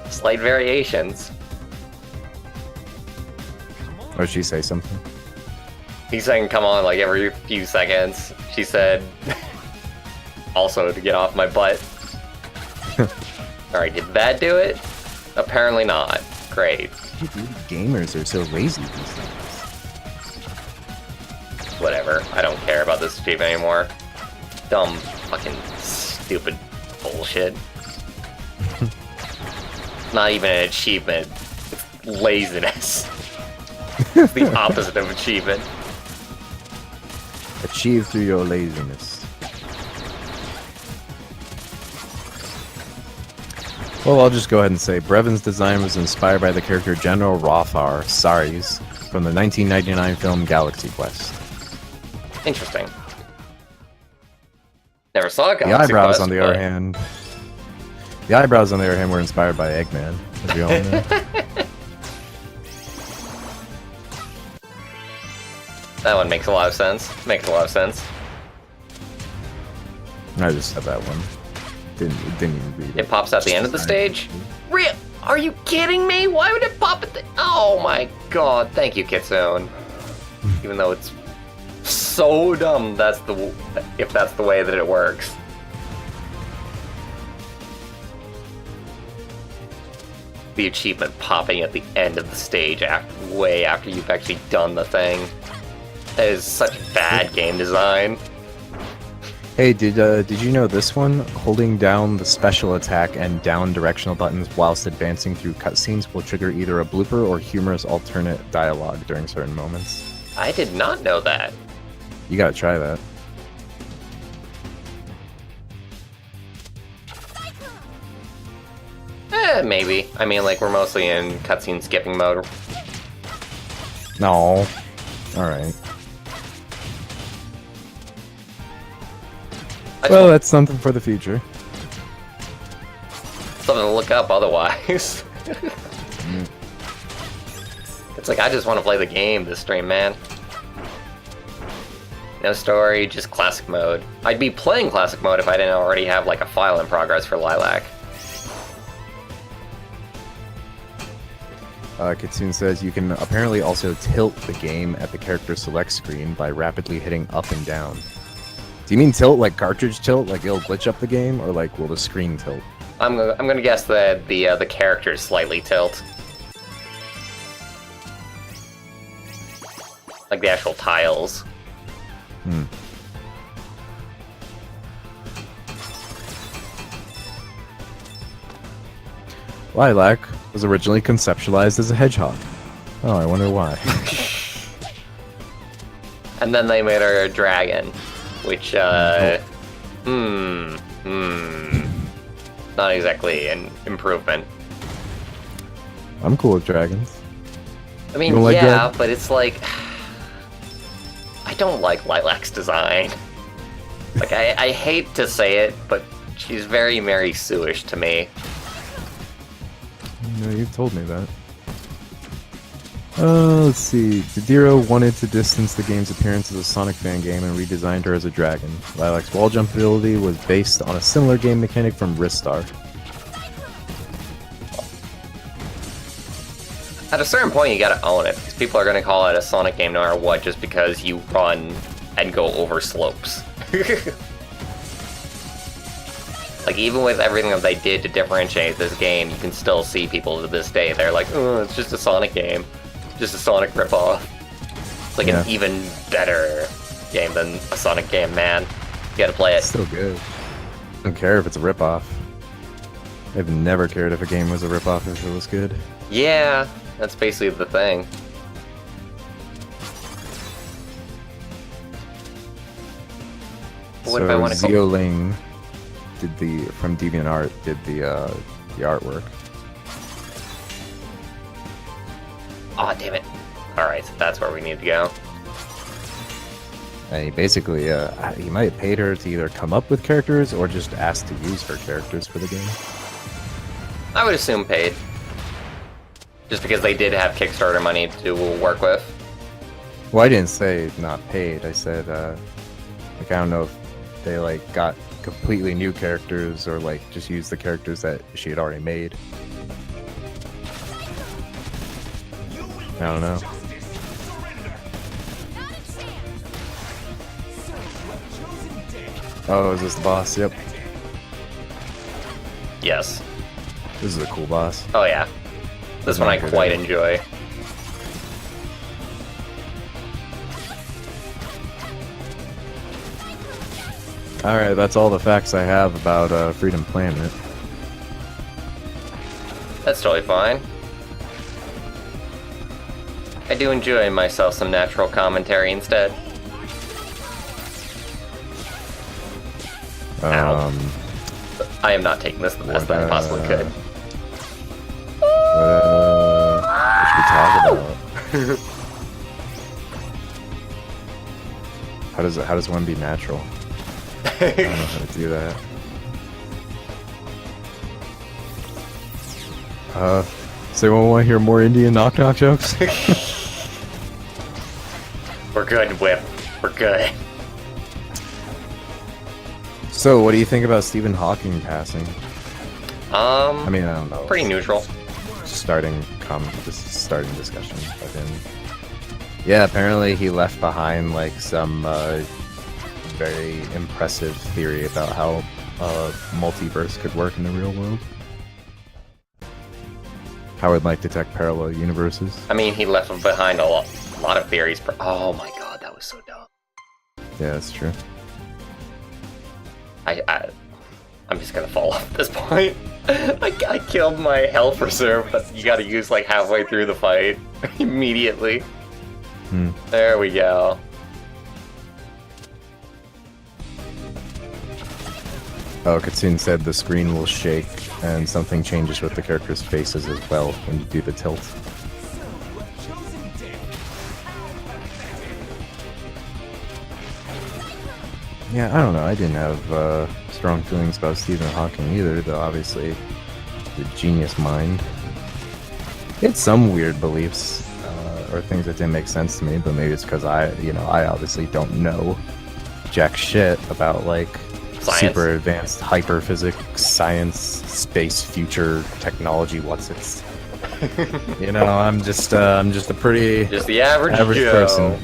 Slight variations. Or did she say something? He's saying come on like every few seconds. She said also to get off my butt. Alright, did that do it? Apparently not. Great. Dude, gamers are so lazy these days. Whatever. I don't care about this achievement anymore. Dumb, fucking, stupid bullshit. Not even an achievement. It's laziness. It's the opposite of achievement. Achieve through your laziness. Well, I'll just go ahead and say Brevin's design was inspired by the character General Rothar Saris from the 1999 film Galaxy Quest. Interesting. Never saw Galaxy The eyebrows, Quest, on the but... other hand, were inspired by Eggman, as we all know. That one makes a lot of sense. Makes a lot of sense. I just said that one. Didn't even read it. It pops at the end of the stage? Real? Are you kidding me? Why would it pop at the... Oh my god, thank you, Kitsune. Even though it's so dumb, if that's the way that it works. The achievement popping at the end of the stage way after you've actually done the thing. That is such bad game design. Hey, did you know this one? Holding down the special attack and down directional buttons whilst advancing through cutscenes will trigger either a blooper or humorous alternate dialogue during certain moments. I did not know that. You gotta try that. Maybe. I mean, like, we're mostly in cutscene skipping mode. No. Alright. Well, that's something for the future. Something to look up otherwise. It's like, I just want to play the game this stream, man. No story, just classic mode. I'd be playing classic mode if I didn't already have, like, a file in progress for Lilac. Kitsune says you can apparently also tilt the game at the character select screen by rapidly hitting up and down. Do you mean tilt like cartridge tilt, like it'll glitch up the game, or like will the screen tilt? I'm gonna guess that the characters slightly tilt. Like the actual tiles. Hmm. Lilac was originally conceptualized as a hedgehog. Oh, I wonder why. And then they made her a dragon, which, not exactly an improvement. I'm cool with dragons. I mean, You don't like yeah, that? but it's like... I don't like Lilac's design. Like, I hate to say it, but she's very Mary Sue-ish to me. No, you've told me that. Let's see. Didiro wanted to distance the game's appearance as a Sonic fan game and redesigned her as a dragon. Lilac's wall jump ability was based on a similar game mechanic from Ristar. At a certain point, you gotta own it, because people are gonna call it a Sonic game no matter what, just because you run and go over slopes. Like, even with everything that they did to differentiate this game, you can still see people to this day, they're like, oh, it's just a Sonic game. Just a Sonic ripoff. It's like an even better game than a Sonic game, man. You gotta play it. It's still good. I don't care if it's a ripoff. I've never cared if a game was a ripoff if it was good. Yeah, that's basically the thing. What if I want to Zeoling did from DeviantArt did the artwork. Aw, damn it. Alright, so that's where we need to go. And he basically, he might have paid her to either come up with characters or just asked to use her characters for the game. I would assume paid. Just because they did have Kickstarter money to work with. Well, I didn't say not paid. I said, like, I don't know if they, like, got completely new characters or, like, just used the characters that she had already made. I don't know. Oh, is this the boss? Yep. Yes. This is a cool boss. Oh yeah. This one I quite enjoy. Alright, that's all the facts I have about Freedom Planet. That's totally fine. I do enjoy myself some natural commentary instead. I am not taking this the best that I possibly could. What should we talk about? How does one be natural? I don't know how to do that. So you want to hear more Indian knock-knock jokes? We're good, Whip. We're good. So, what do you think about Stephen Hawking passing? I mean, I don't know. Pretty neutral. Starting discussion with him. Yeah, apparently he left behind like some very impressive theory about how multiverse could work in the real world. How it might detect parallel universes. I mean, he left behind a lot of theories. Oh my god, that was so dumb. Yeah, that's true. I'm just gonna fall off at this point. I killed my health reserve, but you gotta use like halfway through the fight. Immediately. There we go. Oh, Katsune said the screen will shake and something changes with the characters' faces as well when you do the tilt. Yeah, I don't know. I didn't have strong feelings about Stephen Hawking either, though obviously the genius mind. He had some weird beliefs or things that didn't make sense to me, but maybe it's because I obviously don't know jack shit about like Science. super advanced hyperphysics, science, space, future, technology. What's it? I'm just a pretty Just the average Joe. person.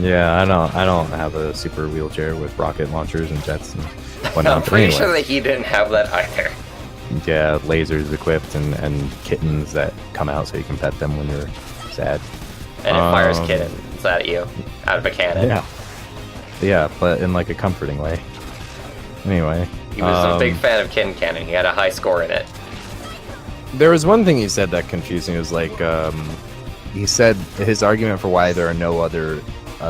Yeah, I don't have a super wheelchair with rocket launchers and jets and whatnot. I'm but pretty anyway. sure that he didn't have that either. Yeah, lasers equipped and kittens that come out so you can pet them when you're sad. And it fires kittens at you out of a cannon. Yeah. Yeah, but in like a comforting way. Anyway. He was a big fan of Kin Cannon. He had a high score in it. There was one thing he said that confused me. It was like, he said his argument for why there are no other,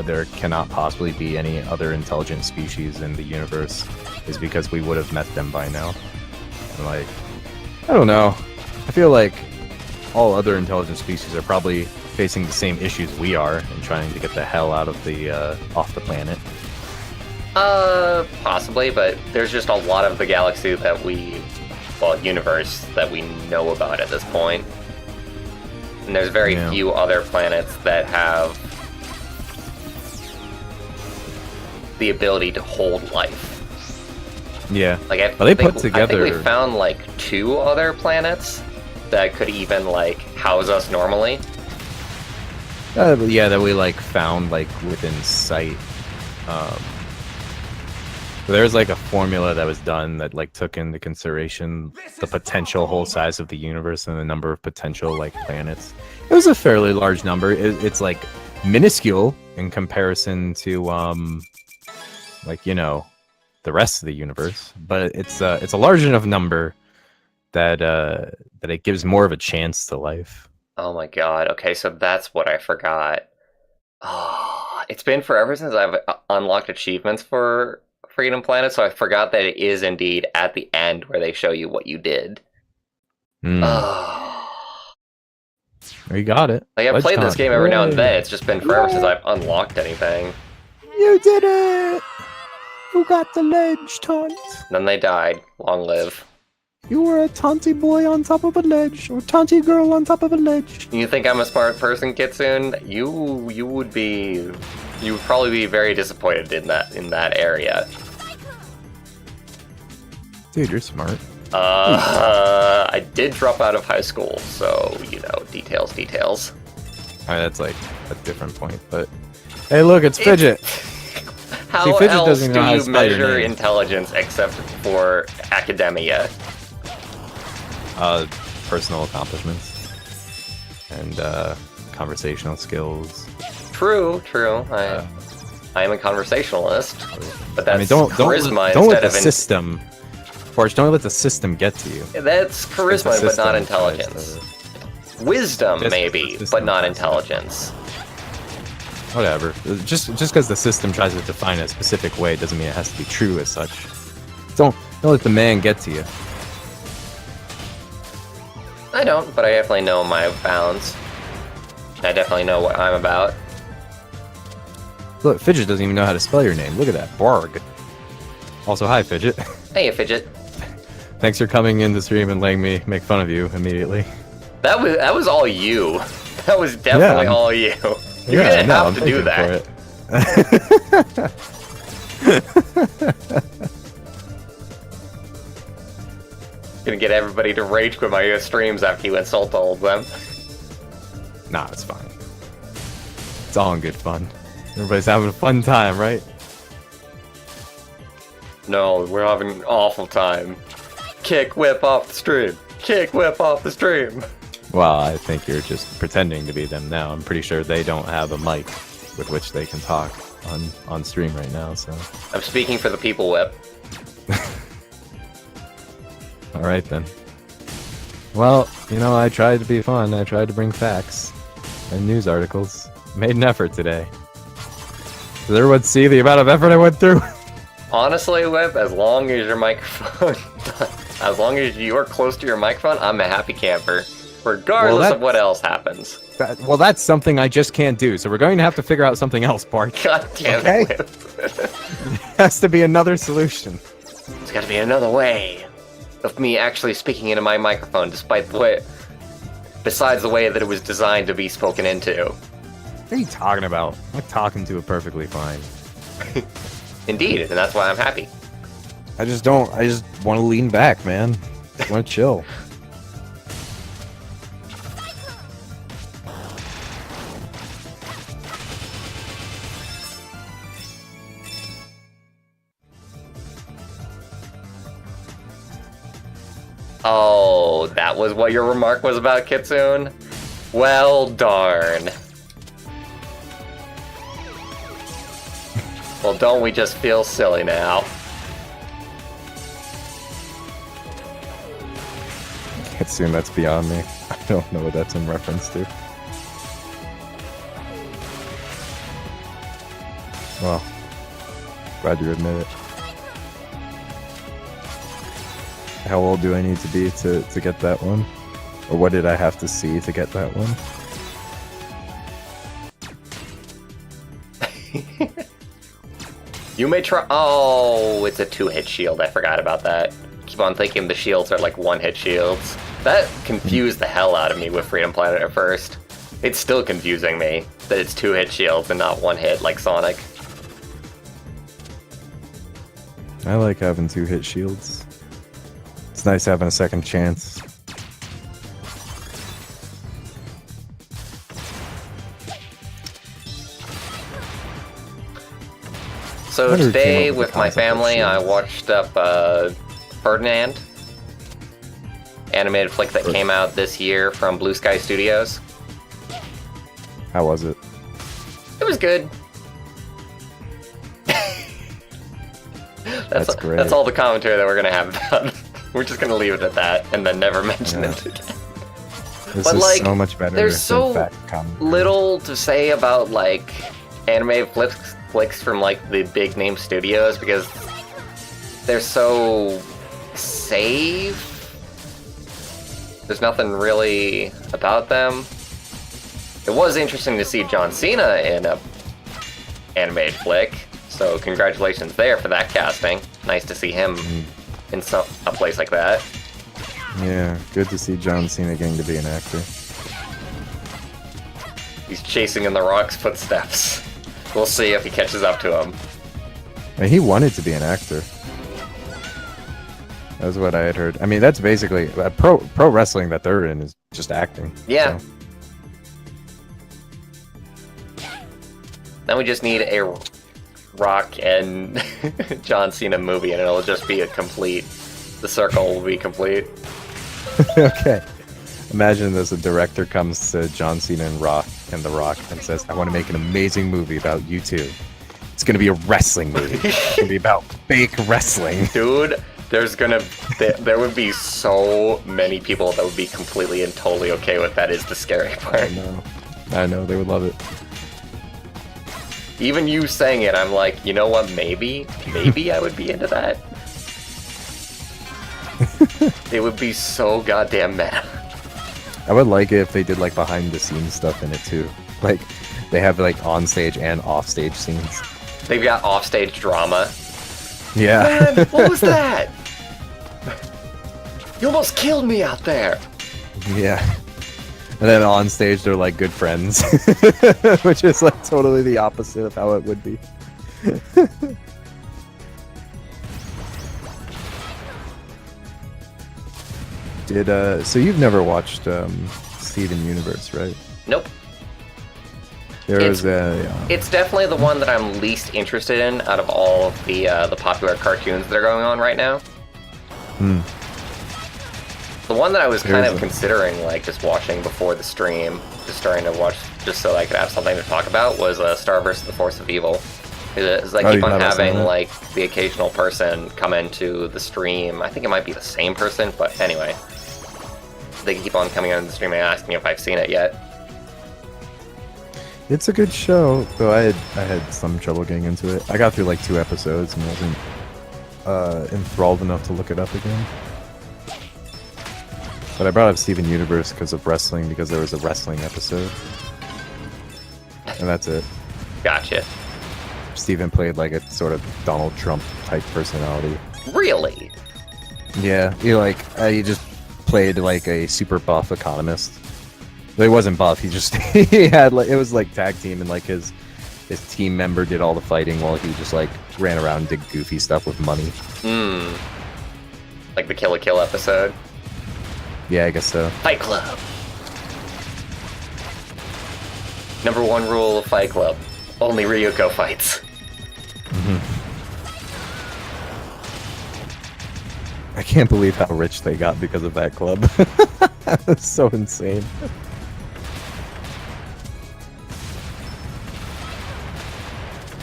there cannot possibly be any other intelligent species in the universe is because we would have met them by now. And like, I don't know. I feel like all other intelligent species are probably facing the same issues we are and trying to get the hell out of the, off the planet. Possibly, but there's just a lot of the galaxy that universe that we know about at this point. And there's very few other planets that have the ability to hold life. Yeah. Like I think we found like 2 other planets that could even like house us normally. Yeah, that we like found like within sight. There's like a formula that was done that like took into consideration the potential whole size of the universe and the number of potential like planets. It was a fairly large number. It's like minuscule in comparison to like, you know, the rest of the universe, but it's a large enough number that that it gives more of a chance to life. Oh my god. Okay, so that's what I forgot. Oh, it's been forever since I've unlocked achievements for Freedom Planet, so I forgot that it is indeed at the end where they show you what you did. Oh. You got it. Like, I've played this game every now and then. It's just been forever since I've unlocked anything. You did it! You got the ledge, Taunt. Then they died. Long live. You were a taunty boy on top of a ledge, or taunty girl on top of a ledge. You think I'm a smart person, Kitsune? You would probably be very disappointed in that area. Dude, you're smart. I did drop out of high school, so, you know, details. Alright, that's like a different point, but... Hey, look, it's Fidget! How Fidget else doesn't do know how to you spell your measure name. intelligence except for academia? Personal accomplishments. And, conversational skills. True. I am a conversationalist, but that's charisma don't let instead the of... system... Forge, don't let the system get to you. That's charisma, but not intelligence. Wisdom, Just maybe, the system but not tries to- intelligence. Whatever. Just because the system tries to define it a specific way doesn't mean it has to be true as such. Don't let the man get to you. I don't, but I definitely know my bounds. I definitely know what I'm about. Look, Fidget doesn't even know how to spell your name. Look at that. Barg. Also, hi, Fidget. Hey, Fidget. Thanks for coming in the stream and letting me make fun of you immediately. That was all you. That was definitely all you. You didn't have to do that. Gonna get everybody to rage quit my streams after you insult all of them. Nah, it's fine. It's all in good fun. Everybody's having a fun time, right? No, we're having an awful time. Kick whip off the stream. Kick whip off the stream. Well, I think you're just pretending to be them now. I'm pretty sure they don't have a mic with which they can talk on stream right now, so... I'm speaking for the people, Whip. Alright then. Well, you know, I tried to be fun. I tried to bring facts and news articles. Made an effort today. Does everyone see the amount of effort I went through? Honestly, Whip, as long as your microphone... as long as you're close to your microphone, I'm a happy camper. Regardless of what else happens. Well, that's something I just can't do, so we're going to have to figure out something else, Bart. God damn Okay? it, Whip. There has to be another solution. There's gotta be another way of me actually speaking into my microphone, despite the way... Besides the way that it was designed to be spoken into. What are you talking about? I'm talking to it perfectly fine. Indeed, and that's why I'm happy. I just want to lean back, man. I want to chill. Oh, that was what your remark was about, Kitsune? Well, darn. Well, don't we just feel silly now? I assume that's beyond me. I don't know what that's in reference to. Well, glad you admit it. How old do I need to be to get that one? Or what did I have to see to get that one? You may try. Oh, it's a 2-hit shield. I forgot about that. Keep on thinking the shields are like 1-hit shields. That confused the hell out of me with Freedom Planet at first. It's still confusing me that it's 2-hit shields and not 1-hit like Sonic. I like having 2-hit shields. It's nice having a second chance. So Wonder who came today up with the with my concept of family, I shields. watched up Ferdinand, animated flick that came out this year from Blue Sky Studios. How was it? It was good. That's great. That's all the commentary that we're gonna have about it. We're just gonna leave it at that and then never mention Yeah. it again. This But, is like, so much better there's than so fact commentary. little to say about like animated flicks from like the big name studios because they're so safe. There's nothing really about them. It was interesting to see John Cena in a animated flick, so congratulations there for that casting. Nice to see him in a place like that. Yeah, good to see John Cena getting to be an actor. He's chasing in The Rock's footsteps. We'll see if he catches up to him. And he wanted to be an actor. That's what I had heard. I mean, that's basically pro wrestling that they're in is just acting. Yeah. So. Then we just need a Rock and John Cena movie, and it'll just be a complete. The circle will be complete. Okay. Imagine this: a director comes to John Cena and The Rock and says, "I want to make an amazing movie about you two. It's going to be a wrestling movie. It's going to be about fake wrestling." Dude, there would be so many people that would be completely and totally okay with that. Is the scary part. I know, they would love it. Even you saying it, I'm like, you know what? Maybe I would be into that. It would be so goddamn meta. I would like it if they did like behind the scenes stuff in it too. Like they have like on stage and off stage scenes. They've got offstage drama. Yeah. Man, what was that? You almost killed me out there. Yeah. And then on stage they're like good friends. Which is like totally the opposite of how it would be. So you've never watched Steven Universe, right? Nope. It's It's definitely the one that I'm least interested in out of all of the popular cartoons that are going on right now. The one that I was kind of considering, like, just watching before the stream, just starting to watch just so I could have something to talk about, was Star vs. the Force of Evil. Because I keep on having, like, the occasional person come into the stream. I think it might be the same person, but anyway. They keep on coming into the stream and asking if I've seen it yet. It's a good show, though I had some trouble getting into it. I got through like 2 episodes and wasn't enthralled enough to look it up again. But I brought up Steven Universe because of wrestling, because there was a wrestling episode. And that's it. Gotcha. Steven played like a sort of Donald Trump type personality. Really? Yeah, he just played like a super buff economist. But he wasn't buff. He just he had like it was like tag team, and like his team member did all the fighting while he just like ran around and did goofy stuff with money. Like the Kill la Kill episode. Yeah, I guess so. Fight Club. Number 1 rule of Fight Club: only Ryuko fights. I can't believe how rich they got because of that club. That's so insane.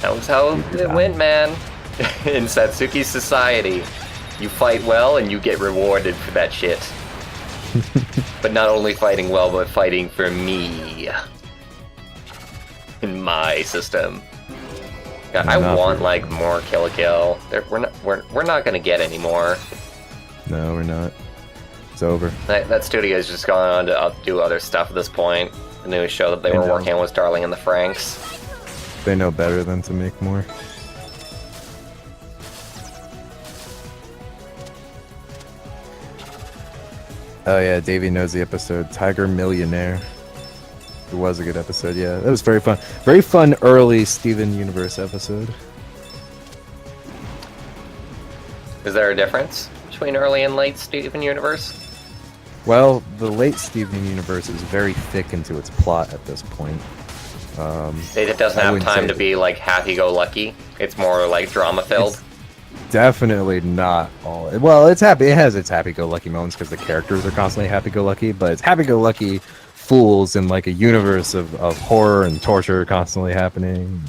That was how it went, man. In Satsuki's society, you fight well and you get rewarded for that shit. But not only fighting well, but fighting for me. In my system. God, I want like more Kill la Kill. We're not gonna get any more. No, we're not. It's over. That studio's just gone on to do other stuff at this point. The newest show that they were working on was Darling in the Franxx. They know better than to make more. Oh yeah, Davey knows the episode. Tiger Millionaire. It was a good episode, yeah. That was very fun. Very fun early Steven Universe episode. Is there a difference between early and late Steven Universe? Well, the late Steven Universe is very thick into its plot at this point. It doesn't have time to be like happy-go-lucky. It's more like drama-filled. Definitely not all. Well, it's happy. It has its happy-go-lucky moments because the characters are constantly happy-go-lucky. But it's happy-go-lucky fools in like a universe of horror and torture constantly happening.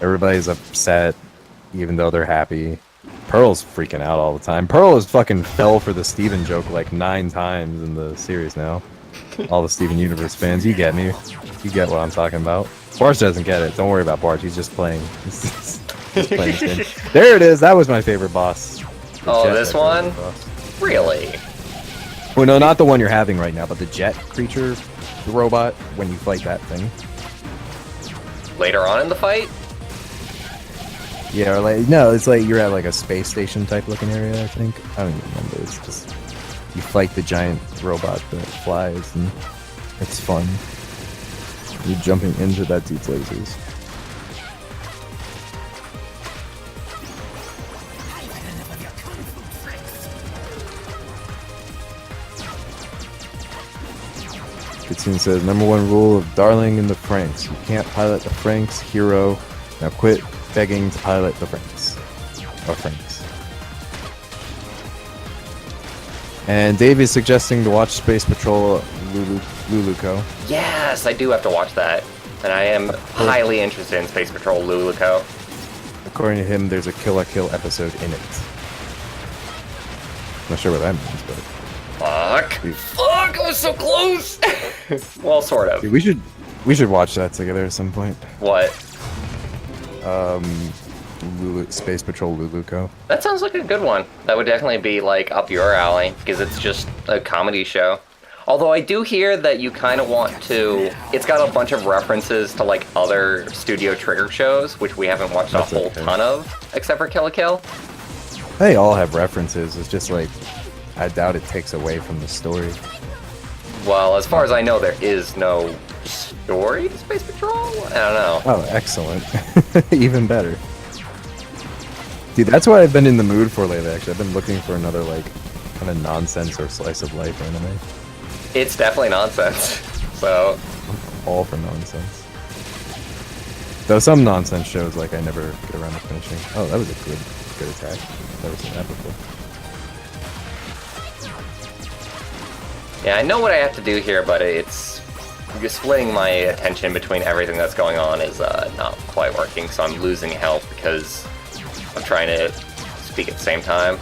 Everybody's upset, even though they're happy. Pearl's freaking out all the time. Pearl has fucking fell for the Steven joke like 9 times in the series now. All the Steven Universe fans, you get me. You get what I'm talking about. Barch doesn't get it. Don't worry about Barch. He's just playing. He's playing his game. There it is. That was my favorite boss. Oh, this one? Really? Well, no, not the one you're having right now, but the jet creature, the robot, when you fight that thing. Later on in the fight? Yeah, or like, no, it's like you're at like a space station type looking area, I think. I don't even remember. It's just, you fight the giant robot that flies, and it's fun. You're jumping into that dude's lasers. Kitsune says, #1 rule of Darling in the Franxx. You can't pilot the Franxx hero. Now quit begging to pilot the Franxx. Or Franxx. And Dave is suggesting to watch Space Patrol Luluco. Yes, I do have to watch that. And I am highly interested in Space Patrol Luluco. According to him, there's a Kill la Kill episode in it. Not sure what that means, but... Fuck! Fuck! I was so close! Well, sort of. Dude, we should watch that together at some point. What? Space Patrol Luluco. That sounds like a good one. That would definitely be, like, up your alley, because it's just a comedy show. Although I do hear that you kind of want to... It's got a bunch of references to, like, other Studio Trigger shows, which we haven't watched a whole ton of, except for Kill la Kill. They all have references. It's just, like, I doubt it takes away from the story. Well, as far as I know, there is no story to Space Patrol? I don't know. Oh, excellent. Even better. Dude, that's what I've been in the mood for lately, actually. I've been looking for another, like, kind of nonsense or slice of life anime. It's definitely nonsense. So... All for nonsense. Though some nonsense shows, like, I never get around to finishing. Oh, that was a good attack. I've never seen that before. Yeah, I know what I have to do here, but it's... Splitting my attention between everything that's going on is not quite working, so I'm losing health because I'm trying to speak at the same time.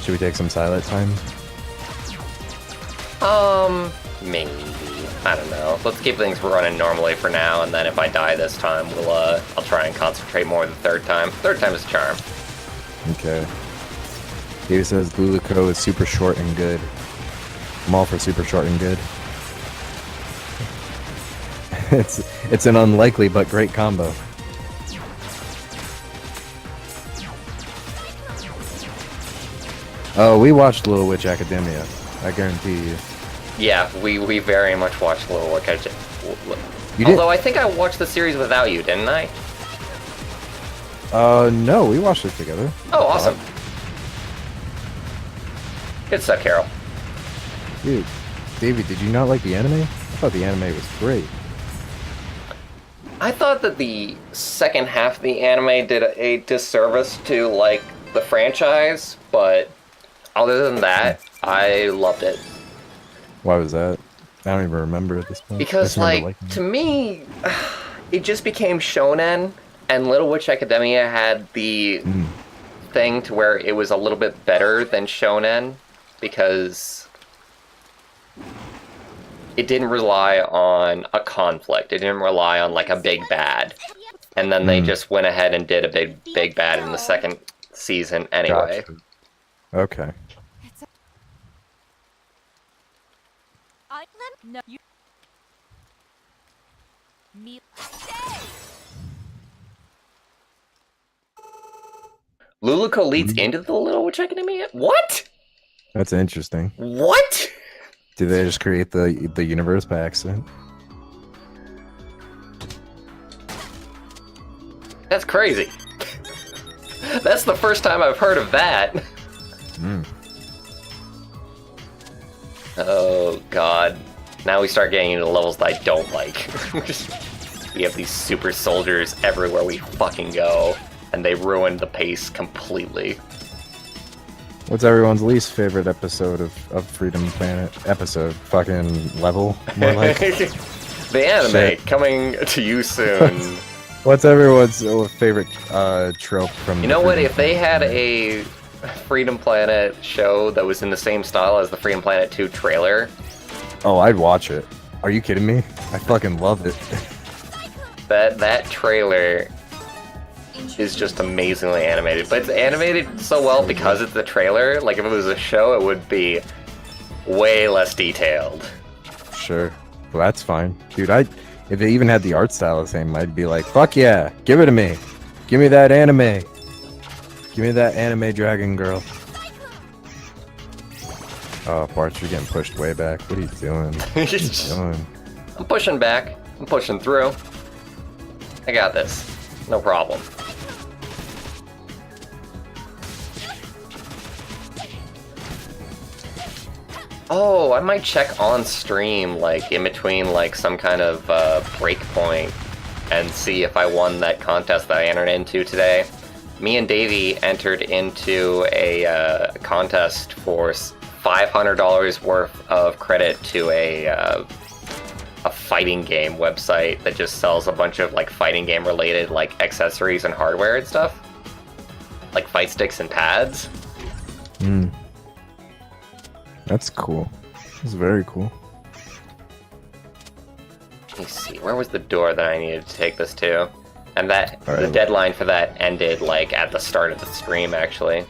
Should we take some silent time? Maybe. I don't know. Let's keep things running normally for now, and then if I die this time, I'll try and concentrate more the third time. Third time is a charm. Okay. David says Luluco is super short and good. I'm all for super short and good. It's an unlikely but great combo. Oh, we watched Little Witch Academia. I guarantee you. Yeah, we very much watched Little Witch Academia. You did? Although I think I watched the series without you, didn't I? No, we watched it together. Oh, awesome. Good stuff, Carol. Dude, David, did you not like the anime? I thought the anime was great. I thought that the second half of the anime did a disservice to, like, the franchise, but other than that, I loved it. Why was that? I don't even remember at this point. Because, like, to me, it just became shonen, And Little Witch Academia had the thing to where it was a little bit better than Shonen because it didn't rely on a conflict. It didn't rely on like a big bad. And then they just went ahead and did a big bad in the second season anyway. Gotcha. Okay. No, you. Me. Stay. Luluco leads into the Little Witch Academia? What? That's interesting. What? Did they just create the universe by accident? That's crazy. That's the first time I've heard of that. Oh, God. Now we start getting into levels that I don't like. We have these super soldiers everywhere we fucking go, and they ruin the pace completely. What's everyone's least favorite episode of Freedom Planet? Episode? Fucking level? More like? The anime, Shit. coming to you soon. What's everyone's favorite trope from You know what, if they had a Freedom Planet show that was in the same style as the Freedom Planet 2 trailer... Oh, I'd watch it. Are you kidding me? I fucking love it. That trailer is just amazingly animated. But it's animated so well because it's the trailer. Like, if it was a show, it would be way less detailed. Sure. Well, that's fine. Dude, if they even had the art style the same, I'd be like, fuck yeah, give it to me. Give me that anime. Give me that anime dragon girl. Oh, Bart, you're getting pushed way back. What are you doing? What are you doing? I'm pushing back. I'm pushing through. I got this. No problem. Oh, I might check on stream, like, in between, like, some kind of breakpoint and see if I won that contest that I entered into today. Me and Davey entered into a contest for $500 worth of credit to a fighting game website that just sells a bunch of, like, fighting game related, like, accessories and hardware and stuff. Like fight sticks and pads. That's cool. That's very cool. Let me see, where was the door that I needed to take this to? And that, All right. the deadline for that ended, like, at the start of the stream, actually.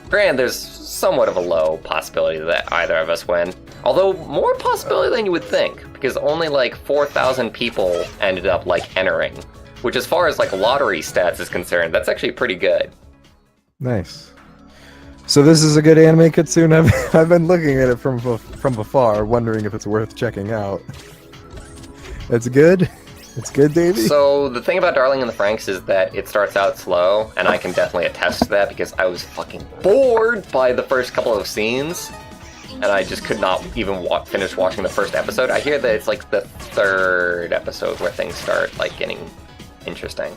Granted, there's somewhat of a low possibility that either of us win. Although, more possibility than you would think, because only, like, 4,000 people ended up, like, entering. Which, as far as, like, lottery stats is concerned, that's actually pretty good. Nice. So this is a good anime, Kitsune. I've been looking at it from afar, wondering if it's worth checking out. It's good? It's good, Davey? So, the thing about Darling in the Franxx is that it starts out slow, and I can definitely attest to that because I was fucking bored by the first couple of scenes, and I just could not even finish watching the first episode. I hear that it's like the third episode where things start, like, getting interesting.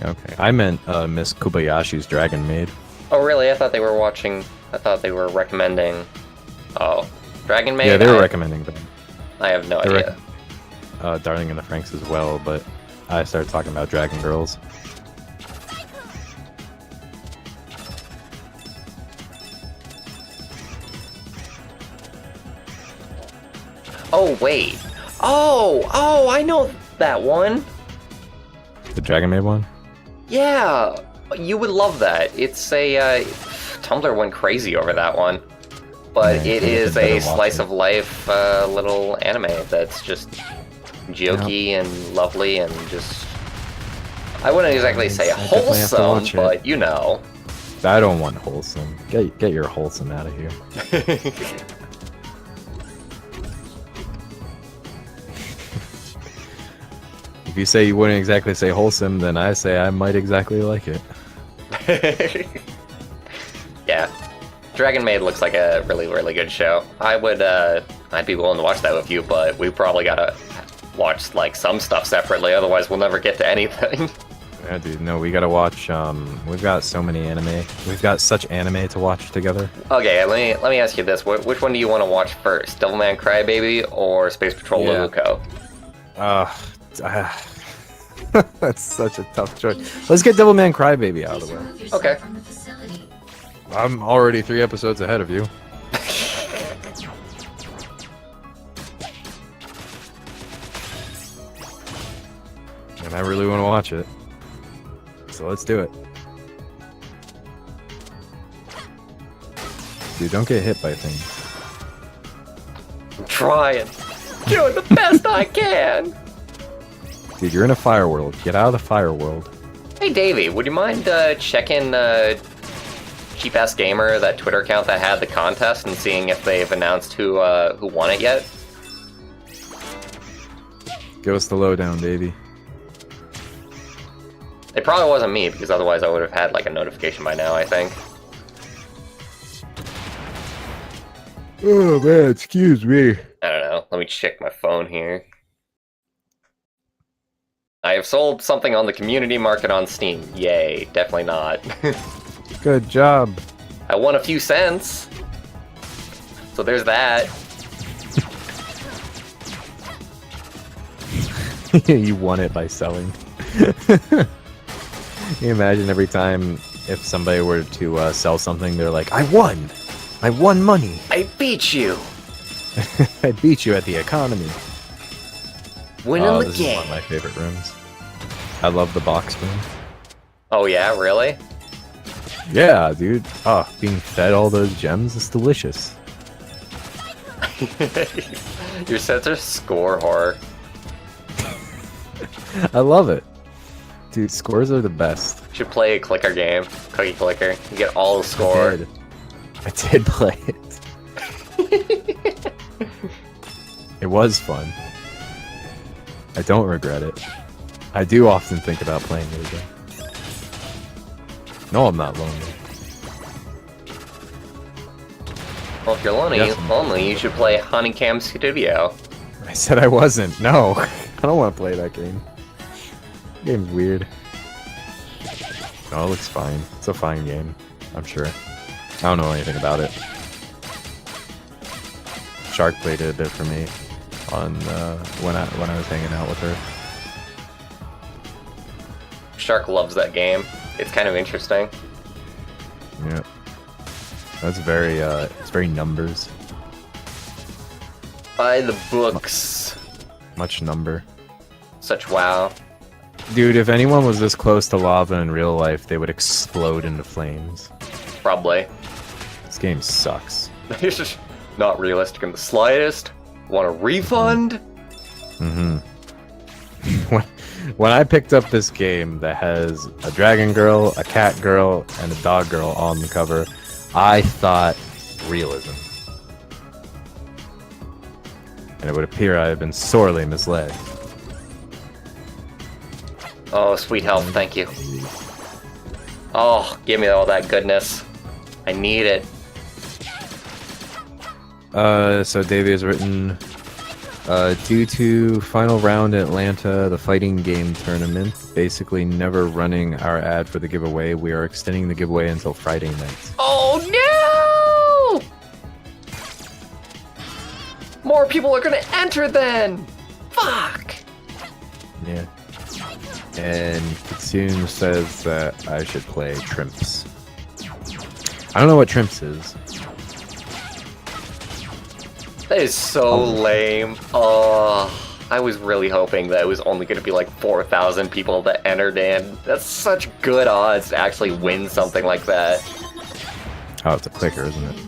Okay. I meant Miss Kobayashi's Dragon Maid. Oh, really? I thought they were recommending... Oh. Dragon Maid? Yeah, they were recommending them. I have no They were idea. Darling in the Franxx as well, but I started talking about Dragon Girls. Oh, wait. Oh, I know that one. The Dragon Maid one? Yeah, you would love that. It's a Tumblr went crazy over that one, but Yeah, it I is better a watch slice it. of life little anime that's just jokey and lovely and just. I wouldn't exactly say I definitely have to wholesome, watch it. but you know. I don't want wholesome. Get your wholesome out of here. If you say you wouldn't exactly say wholesome, then I say I might exactly like it. Yeah, Dragon Maid looks like a really, really good show. I'd be willing to watch that with you, but we probably gotta watch like some stuff separately, otherwise we'll never get to anything. Yeah, dude, no, we gotta watch, we've got so many anime. We've got such anime to watch together. Okay, let me ask you this: which one do you want to watch first, Devilman Crybaby or Space Patrol Yeah. Luluco? That's such a tough choice. Let's get Devilman Crybaby out of the way. Okay. I'm already 3 episodes ahead of you. And I really want to watch it. So let's do it. Dude, don't get hit by things. I'm trying. Doing the best I can. Dude, you're in a fire world. Get out of the fire world. Hey, Davey, would you mind checking Cheap Ass Gamer, that Twitter account that had the contest, and seeing if they've announced who won it yet? Give us the lowdown, baby. It probably wasn't me, because otherwise I would have had like a notification by now, I think. Oh man, excuse me. I don't know. Let me check my phone here. I have sold something on the community market on Steam. Yay, definitely not. Good job. I won a few cents. So there's that. You won it by selling. Can you imagine every time if somebody were to sell something, they're like, I won! I won money! I beat you! I beat you at the economy. Winning the this game. is one of my favorite rooms. I love the box room. Oh yeah, really? Yeah, dude. Oh, being fed all those gems is delicious. Your sets are score horror. I love it. Dude, scores are the best. You should play a clicker game. Cookie clicker. You get all the score. I did play it. It was fun. I don't regret it. I do often think about playing it again. No, I'm not lonely. Well, if you're lonely, you should play Honeycam Studio. I said I wasn't. No. I don't want to play that game. The game's weird. No, it looks fine. It's a fine game. I'm sure. I don't know anything about it. Shark played it a bit for me on when I was hanging out with her. Shark loves that game. It's kind of interesting. Yeah. That's very it's very numbers. By the books. Much number. Such wow. Dude, if anyone was this close to lava in real life, they would explode into flames. Probably. This game sucks. It's just not realistic in the slightest. Want a refund? Mm-hmm. When I picked up this game that has a dragon girl, a cat girl, and a dog girl on the cover, I thought realism. And it would appear I have been sorely misled. Oh, sweet health, thank you. Oh, give me all that goodness. I need it. So Davey has written, due to final round Atlanta, the fighting game tournament, basically never running our ad for the giveaway, we are extending the giveaway until Friday night. Oh no! More people are gonna enter then! Fuck! Yeah. And Kitsune says that I should play Trimps. I don't know what Trimps is. That is so lame. Oh, I was really hoping that it was only going to be like 4,000 people that entered in. That's such good odds to actually win something like that. Oh, it's a clicker, isn't it?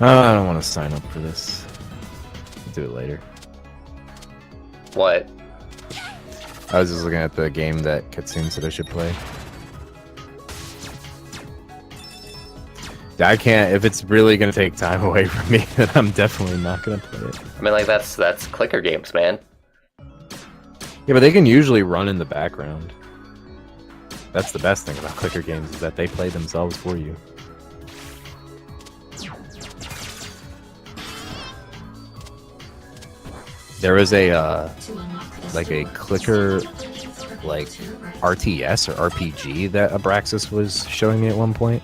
I don't want to sign up for this. I'll do it later. What? I was just looking at the game that Kitsune said I should play. I can't, if it's really going to take time away from me, then I'm definitely not going to play it. I mean, like, that's clicker games, man. Yeah, but they can usually run in the background. That's the best thing about clicker games, is that they play themselves for you. There was a, like a clicker, like, RTS or RPG that Abraxas was showing me at one point.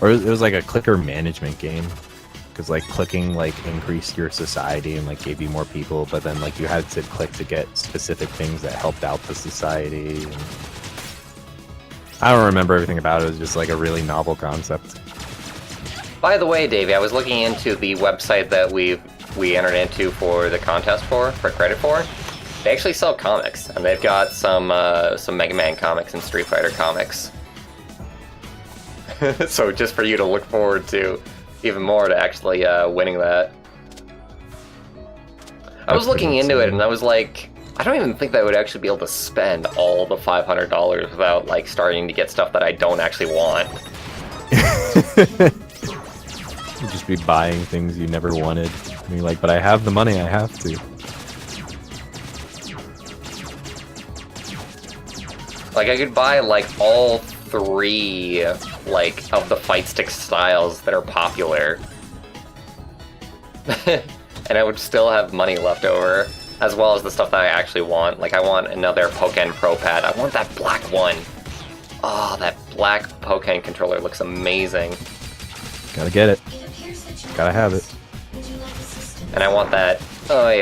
Or it was like a clicker management game. Because like clicking like increased your society and like gave you more people, but then like you had to click to get specific things that helped out the society. And I don't remember everything about it. It was just like a really novel concept. By the way, Davey, I was looking into the website that we entered into for the contest for credit for. They actually sell comics, and they've got some Mega Man comics and Street Fighter comics. So just for you to look forward to even more to actually winning that. I was looking into it, and I was like, I don't even think that I would actually be able to spend all the $500 without like starting to get stuff that I don't actually want. You'd just be buying things you never wanted. I mean, like, but I have the money, I have to. Like, I could buy like all 3 like of the fight stick styles that are popular. And I would still have money left over, as well as the stuff that I actually want. Like, I want another Pokken Pro Pad. I want that black one. Oh, that black Pokken controller looks amazing. Gotta get it. Gotta have it. And I want that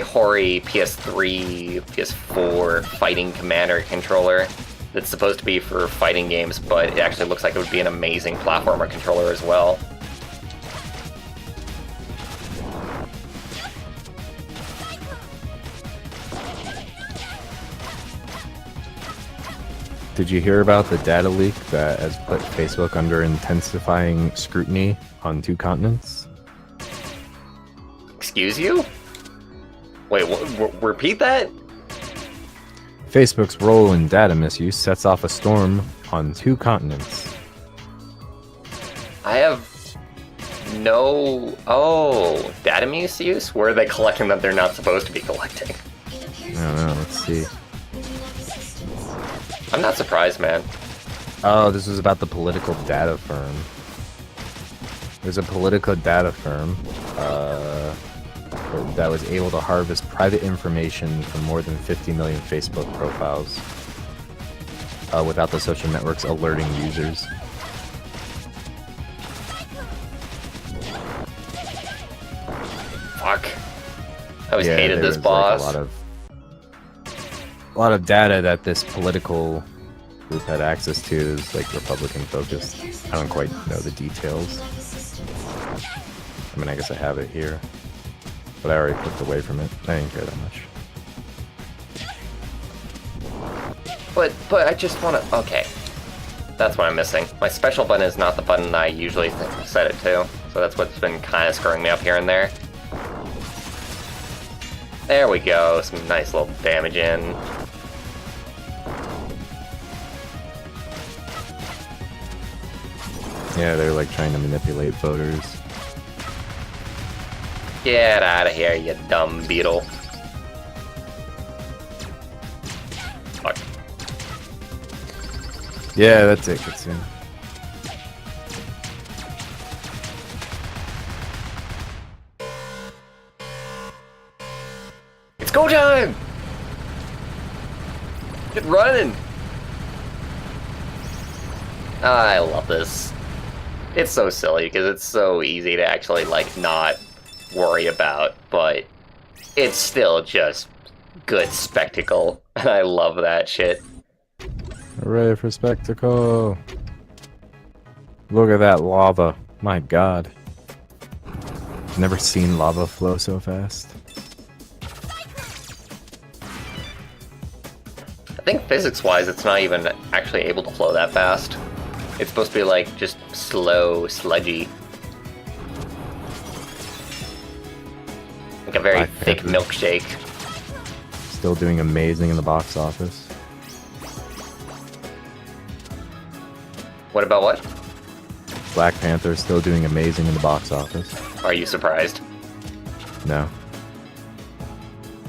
Hori PS3, PS4 Fighting Commander controller that's supposed to be for fighting games, but it actually looks like it would be an amazing platformer controller as well. Did you hear about the data leak that has put Facebook under intensifying scrutiny on 2 continents? Excuse you? Wait, repeat that? Facebook's role in data misuse sets off a storm on 2 continents. I have no... Oh, data misuse? Where are they collecting that they're not supposed to be collecting? I don't know, let's see. I'm not surprised, man. Oh, this was about the political data firm. There's a political data firm that was able to harvest private information from more than 50 million Facebook profiles without the social networks alerting users. Fuck. I always hated there this was, boss. Like, a lot of data that this political group had access to is like Republican focused. I don't quite know the details. I mean, I guess I have it here, but I already clicked away from it. I didn't care that much. But I just want to... Okay. That's what I'm missing. My special button is not the button I usually set it to, so that's what's been kind of screwing me up here and there. There we go. Some nice little damage in. Yeah, they're like trying to manipulate voters. Get out of here, you dumb beetle. Fuck. Yeah, that's it, Kitsune. It's go time! Get running! I love this. It's so silly because it's so easy to actually like not worry about, but it's still just good spectacle. And I love that shit. Hooray for spectacle! Look at that lava. My god. Never seen lava flow so fast. I think physics-wise, it's not even actually able to flow that fast. It's supposed to be like just slow, sludgy. Like a very thick milkshake. Still doing amazing in the box office. What about what? Black Panther still doing amazing in the box office. Are you surprised? No.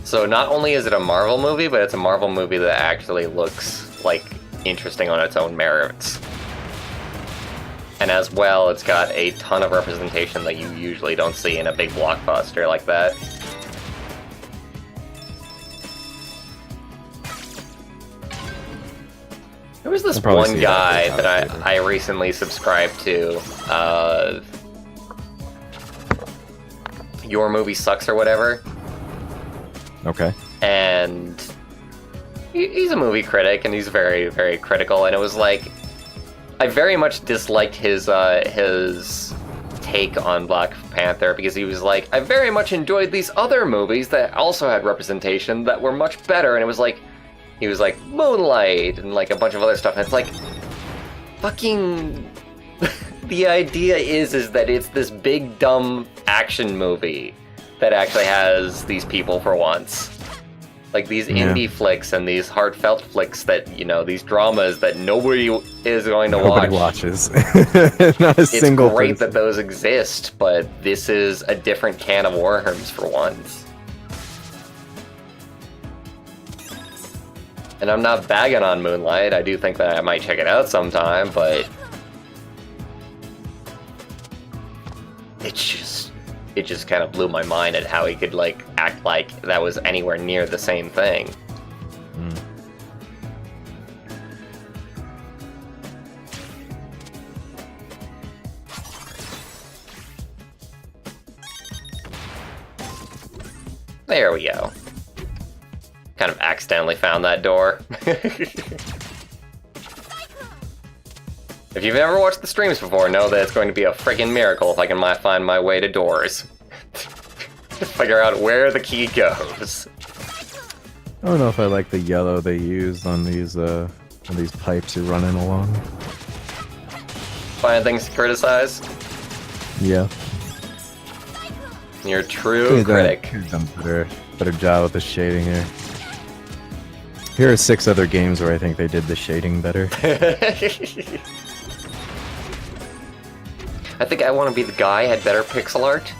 So not only is it a Marvel movie, but it's a Marvel movie that actually looks like interesting on its own merits. And as well, it's got a ton of representation that you usually don't see in a big blockbuster like that. There was this I'll probably one see guy that that I recently subscribed to. Your Movie Sucks or whatever. Okay. And he's a movie critic, and he's very, very critical. And it was like, I very much disliked his take on Black Panther, because he was like, I very much enjoyed these other movies that also had representation that were much better. And it was like, he was like, Moonlight and like a bunch of other stuff. And it's like, fucking... The idea is that it's this big, dumb action movie that actually has these people for once. Like these indie flicks and these heartfelt flicks that, you know, these dramas that nobody is going to watch. Nobody watches. Not a single It's great person. that those exist, but this is a different can of worms for once. And I'm not bagging on Moonlight. I do think that I might check it out sometime, but it just kind of blew my mind at how he could like act like that was anywhere near the same thing. Mm. There we go. Kind of accidentally found that door. If you've ever watched the streams before, know that it's going to be a friggin' miracle if I can find my way to doors. To figure out where the key goes. I don't know if I like the yellow they used on these pipes you're running along. Find things to criticize. Yeah. You're a true critic. Could've done better job with the shading here. Here are 6 other games where I think they did the shading better. I think I Want to Be the Guy had better pixel art.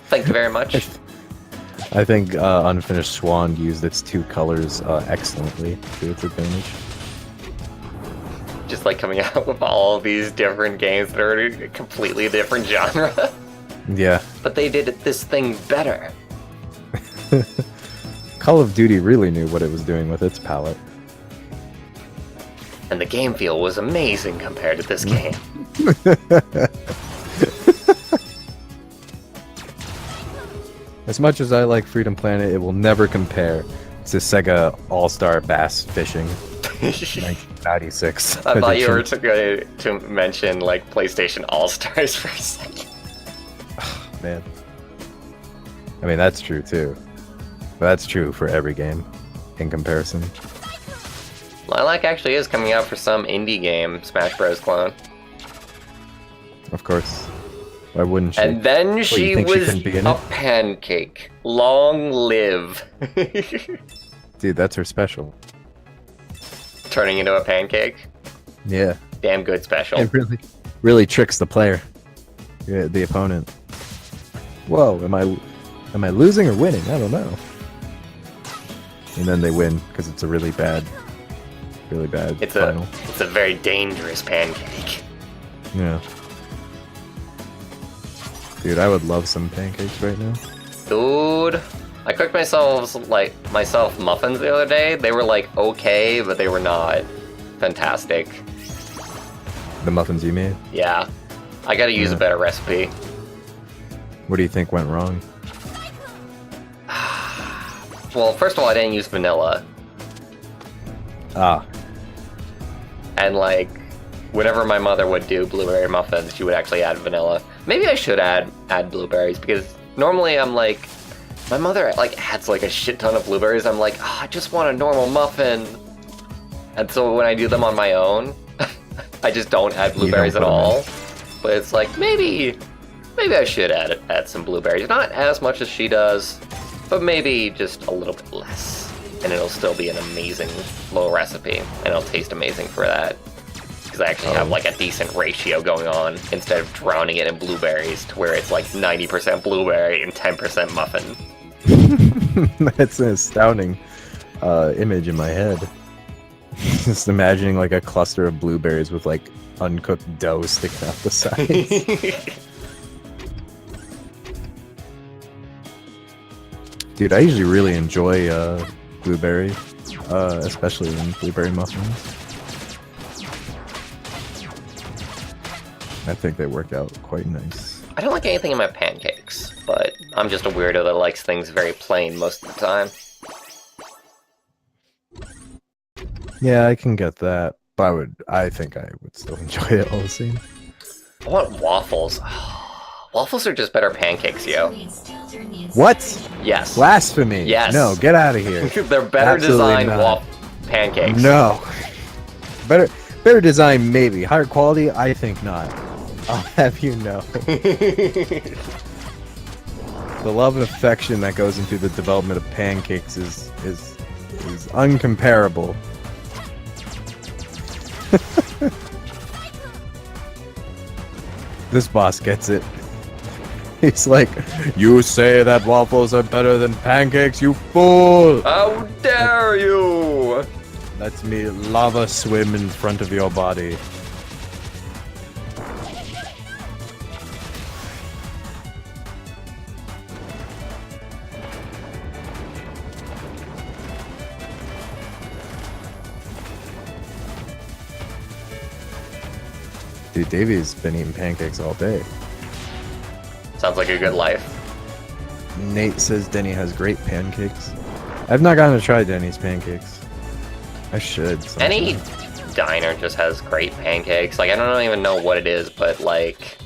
Thank you very much. I think Unfinished Swan used its 2 colors excellently to its advantage. Just like coming out with all these different games that are a completely different genre. Yeah. But they did this thing better. Call of Duty really knew what it was doing with its palette. And the game feel was amazing compared to this game. As much as I like Freedom Planet, it will never compare to Sega All-Star Bass Fishing 1996. I thought you were edition. to mention like PlayStation All-Stars for a second. Man. I mean, that's true too. But that's true for every game in comparison. Lilac actually is coming out for some indie game, Smash Bros. Clone. Of course. Why wouldn't she? And then you she think she was couldn't be in a it? pancake. Long live. Dude, that's her special. Turning into a pancake. Yeah. Damn good special. It really tricks the player. Yeah, the opponent. Whoa, am I losing or winning? I don't know. And then they win because it's a really bad It's final. a very dangerous pancake. Yeah. Dude, I would love some pancakes right now. Dude, I cooked myself muffins the other day. They were like okay, but they were not fantastic. The muffins you made? Yeah. I gotta use a better recipe. What do you think went wrong? Well, first of all, I didn't use vanilla. Ah, And like, whenever my mother would do blueberry muffins, she would actually add vanilla. Maybe I should add blueberries, because normally I'm like, my mother like adds like a shit ton of blueberries. I'm like, oh, I just want a normal muffin. And so when I do them on my own, I just don't add blueberries at put 'em all. But it's like, maybe I should add some blueberries. Not as much as she does, but maybe just a little bit less. And it'll still be an amazing little recipe, and it'll taste amazing for that. Because I actually have like a decent ratio going on, instead of drowning it in blueberries to where it's like 90% blueberry and 10% muffin. that's an astounding image in my head. Just imagining like a cluster of blueberries with like uncooked dough sticking out the sides. Dude, I usually really enjoy blueberry. especially in blueberry muffins. I think they work out quite nice. I don't like anything in my pancakes, but I'm just a weirdo that likes things very plain most of the time. Yeah, I can get that, but I think I would still enjoy it all the same. I want waffles. Waffles are just better pancakes, yo. What? Yes. Blasphemy! Yes. No, get out of here. They're better Absolutely designed not. pancakes. No. Better design, maybe. Higher quality, I think not. I'll have you know. The love and affection that goes into the development of pancakes is uncomparable. This boss gets it. He's like, you say that waffles are better than pancakes, you fool! How dare you! Let me lava swim in front of your body. Dude, Davey's been eating pancakes all day. Sounds like a good life. Nate says Denny has great pancakes. I've not gotten to try Denny's pancakes. I should. sometime. Any diner just has great pancakes. Like, I don't even know what it is, but like,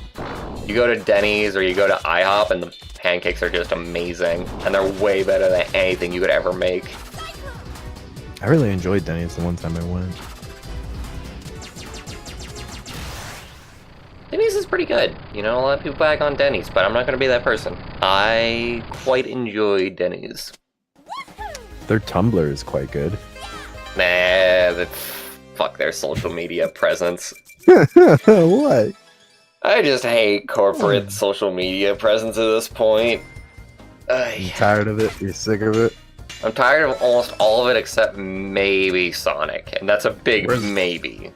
you go to Denny's or you go to IHOP and the pancakes are just amazing. And they're way better than anything you could ever make. I really enjoyed Denny's the one time I went. Denny's is pretty good. You know, a lot of people bag on Denny's, but I'm not going to be that person. I quite enjoy Denny's. Their Tumblr is quite good. Nah, fuck their social media presence. What? I just hate corporate social media presence at this point. You tired of it? You're sick of it? I'm tired of almost all of it except maybe Sonic, and that's a big Where's- maybe.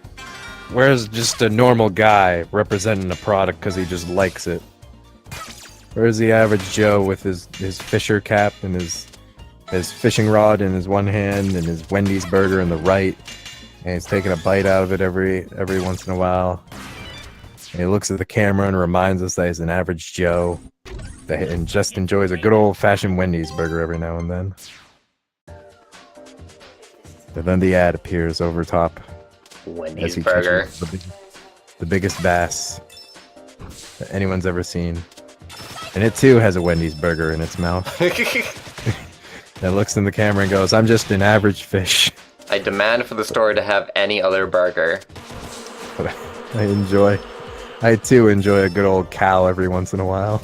Where's just a normal guy representing a product because he just likes it? Where's the average Joe with his fisher cap and his fishing rod in his one hand and his Wendy's burger in the right, and he's taking a bite out of it every once in a while. And he looks at the camera and reminds us that he's an average Joe and just enjoys a good old-fashioned Wendy's burger every now and then. And then the ad appears over top. As Wendy's he burger. catches the biggest bass that anyone's ever seen. And it too has a Wendy's burger in its mouth. It looks in the camera and goes, I'm just an average fish. I demand for the store to have any other burger. But I too enjoy a good old cow every once in a while.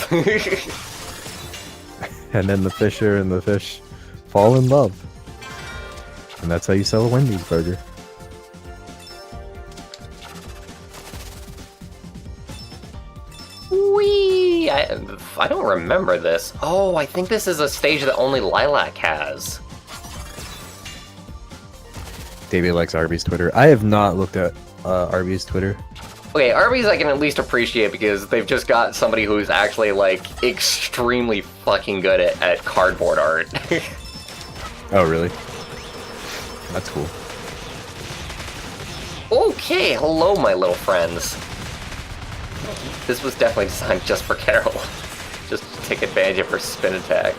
And then the fisher and the fish fall in love. And that's how you sell a Wendy's burger. Whee! I don't remember this. Oh, I think this is a stage that only Lilac has. Davey likes Arby's Twitter. I have not looked at Arby's Twitter. Okay, Arby's I can at least appreciate because they've just got somebody who's actually, like, extremely fucking good at cardboard art. Oh, really? That's cool. Okay, hello, my little friends. This was definitely designed just for Carol. Just to take advantage of her spin attack.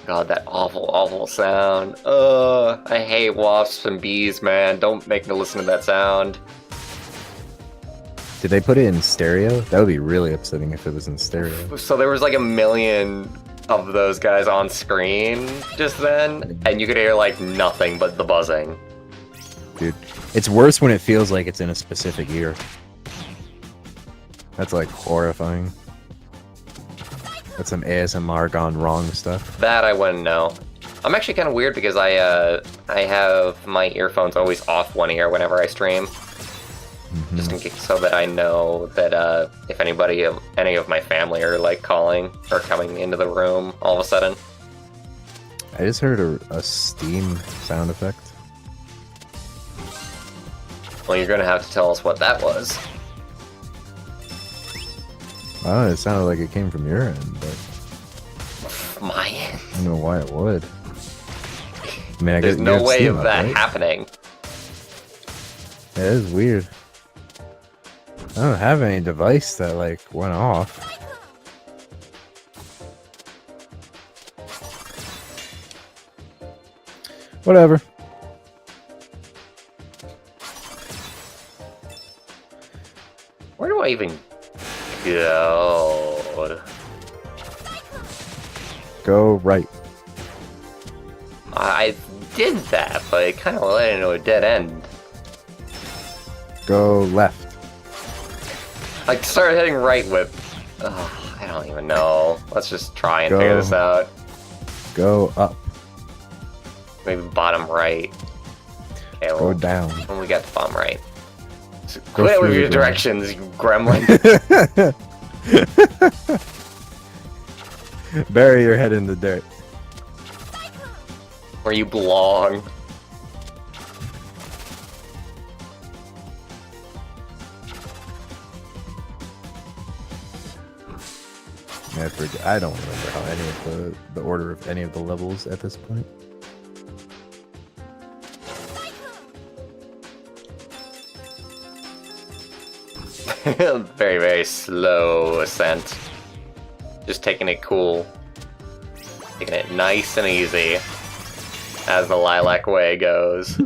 God, that awful, awful sound. I hate wasps and bees, man. Don't make me listen to that sound. Did they put it in stereo? That would be really upsetting if it was in stereo. So there was like 1 million of those guys on screen just then, and you could hear like nothing but the buzzing. Dude, it's worse when it feels like it's in a specific ear. That's like horrifying. That's some ASMR gone wrong stuff. That I wouldn't know. I'm actually kind of weird because I have my earphones always off one ear whenever I stream. Just in case, so that I know that if any of my family are like calling or coming into the room all of a sudden. I just heard a steam sound effect. Well, you're gonna have to tell us what that was. Oh, it sounded like it came from your end, but My I don't know why it would. I mean, I There's guess you no have way Steam of up, that right? happening. That is weird. I don't have any device that like went off. Whatever. Where do I even go? Go right. I did that, but it kind of led into a dead end. Go left. I started hitting right with... Oh, I don't even know. Let's just try and figure Go. this out. Go up. Maybe bottom right. Okay, Go well, down. when we got to bottom right. So Go quit through with the your ground. directions, you gremlin. Bury your head in the dirt. Where you belong. I forget. I don't remember how any of the order of any of the levels at this point. Very, very slow ascent. Just taking it cool. Taking it nice and easy. As the lilac way goes.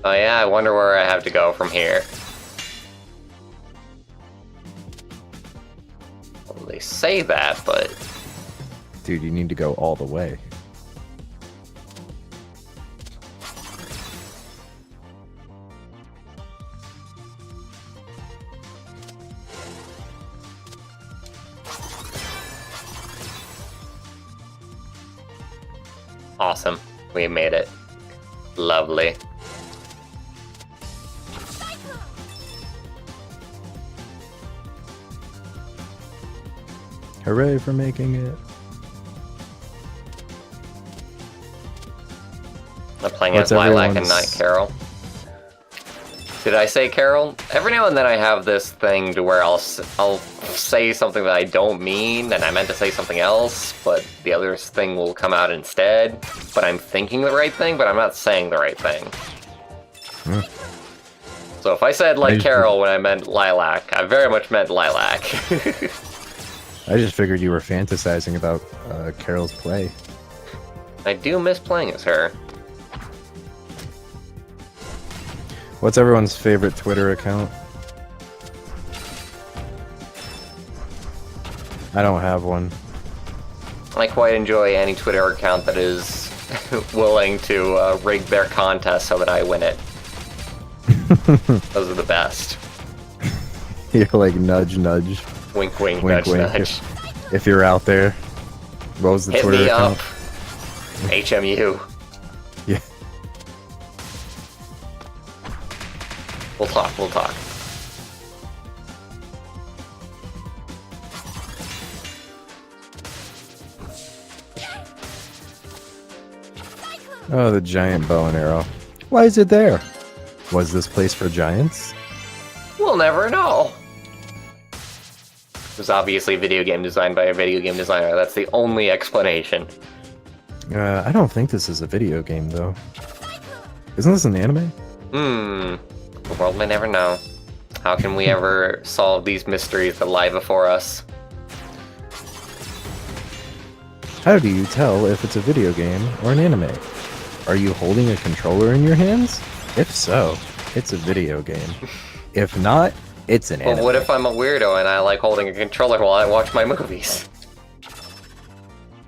Oh yeah, I wonder where I have to go from here. Well, they say that, but... Dude, you need to go all the way. Awesome. We made it. Lovely. Hooray for making it. I'm playing What's as Lilac and everyone's- not Carol. Did I say Carol? Every now and then I have this thing to where I'll say something that I don't mean, and I meant to say something else, but the other thing will come out instead. But I'm thinking the right thing, but I'm not saying the right thing. Hmm. So if I said like Maybe- Carol when I meant Lilac, I very much meant Lilac. I just figured you were fantasizing about Carol's play. I do miss playing as her. What's everyone's favorite Twitter account? I don't have one. I quite enjoy any Twitter account that is willing to rig their contest so that I win it. Those are the best. You're like nudge, nudge. Wink, wink, Wink, nudge, wink. nudge. If you're out there, what was the Hit Twitter me account? up. HMU. Yeah. We'll talk, we'll talk. Oh, the giant bow and arrow. Why is it there? Was this place for giants? We'll never know. It was obviously a video game designed by a video game designer. That's the only explanation. I don't think this is a video game, though. Isn't this an anime? The world may never know. How can we ever solve these mysteries that lie before us? How do you tell if it's a video game or an anime? Are you holding a controller in your hands? If so, it's a video game. If not, it's an anime. But what if I'm a weirdo and I like holding a controller while I watch my movies?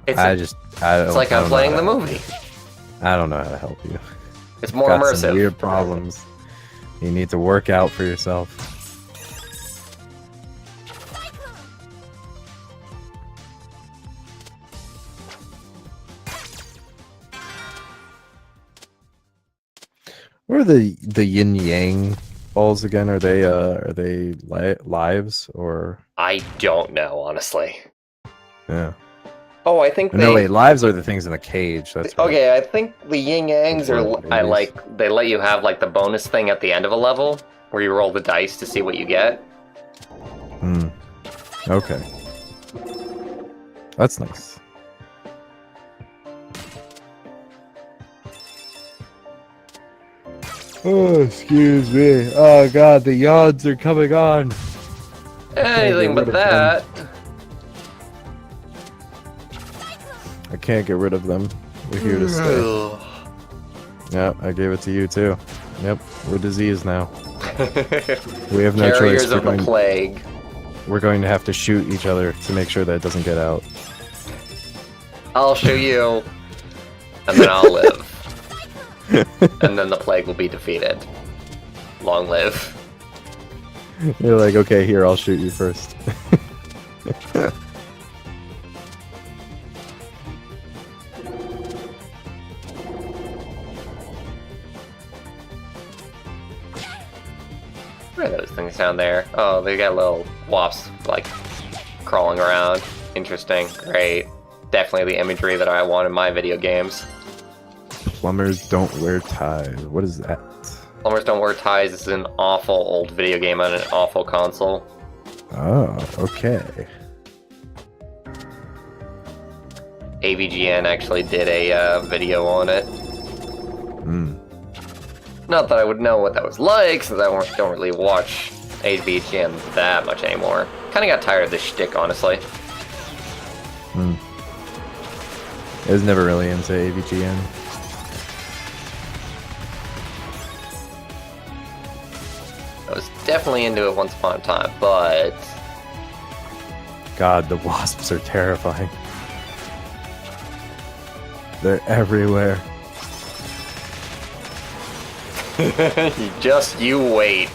It's like I'm playing the movie. I don't know how to help you. It's more Got some immersive. weird problems. You need to work out for yourself. What are the yin yang balls again? Are they lives or? I don't know, honestly. Yeah. Oh, I think No, wait, lives are the things in the cage. That's right. Okay, I think the yin yangs are. What I it is. like. They let you have like the bonus thing at the end of a level, where you roll the dice to see what you get. Hmm. Okay. That's nice. Oh, excuse me. Oh god, the yawns are coming on. Anything but rid of them. that. I can't get rid of them. We're here to stay. Yeah, I gave it to you too. Yep, we're diseased now. We have no Carriers choice. of the plague. We're going to have to shoot each other to make sure that it doesn't get out. I'll shoot you, and then I'll live. And then the plague will be defeated. Long live. You're like, okay, here, I'll shoot you first. What are those things down there? Oh, they got little wasps, like, crawling around. Interesting. Great. Definitely the imagery that I want in my video games. Plumbers don't wear ties. What is that? Plumbers Don't Wear Ties is an awful old video game on an awful console. Oh, okay. AVGN actually did a video on it. Hmm. Not that I would know what that was like, since I don't really watch AVGN that much anymore. Kind of got tired of this shtick, honestly. Hmm. I was never really into AVGN. I was definitely into it once upon a time, but God, the wasps are terrifying. They're everywhere. just you wait.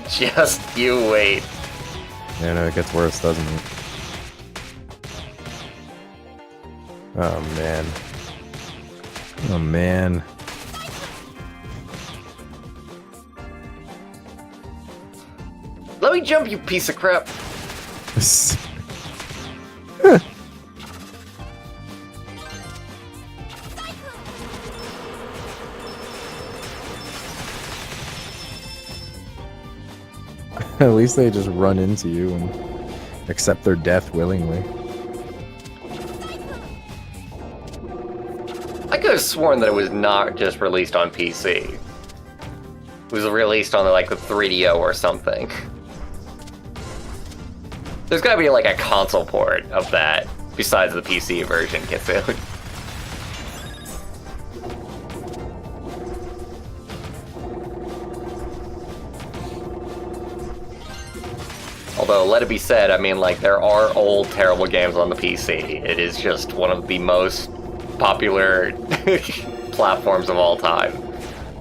Just you wait. Yeah, no, it gets worse, doesn't it? Oh, man. Oh, man. Let me jump, you piece of crap. At least they just run into you and accept their death willingly. I could have sworn that it was not just released on PC. It was released on like the 3DO or something. There's gotta be like a console port of that, besides the PC version, Kitsu. Although, let it be said, I mean, like, there are old, terrible games on the PC. It is just one of the most popular platforms of all time.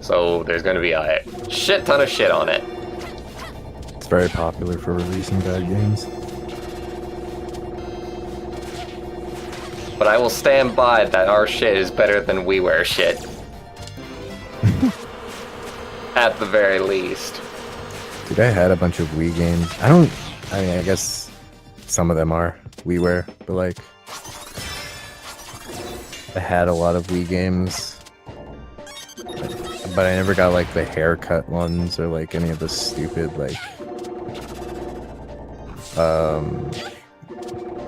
So, there's gonna be a shit ton of shit on it. It's very popular for releasing bad games. But I will stand by that our shit is better than WiiWare shit. At the very least. Dude, I had a bunch of Wii games. I mean, I guess some of them are WiiWare, but like, I had a lot of Wii games, but I never got like the haircut ones or like any of the stupid like,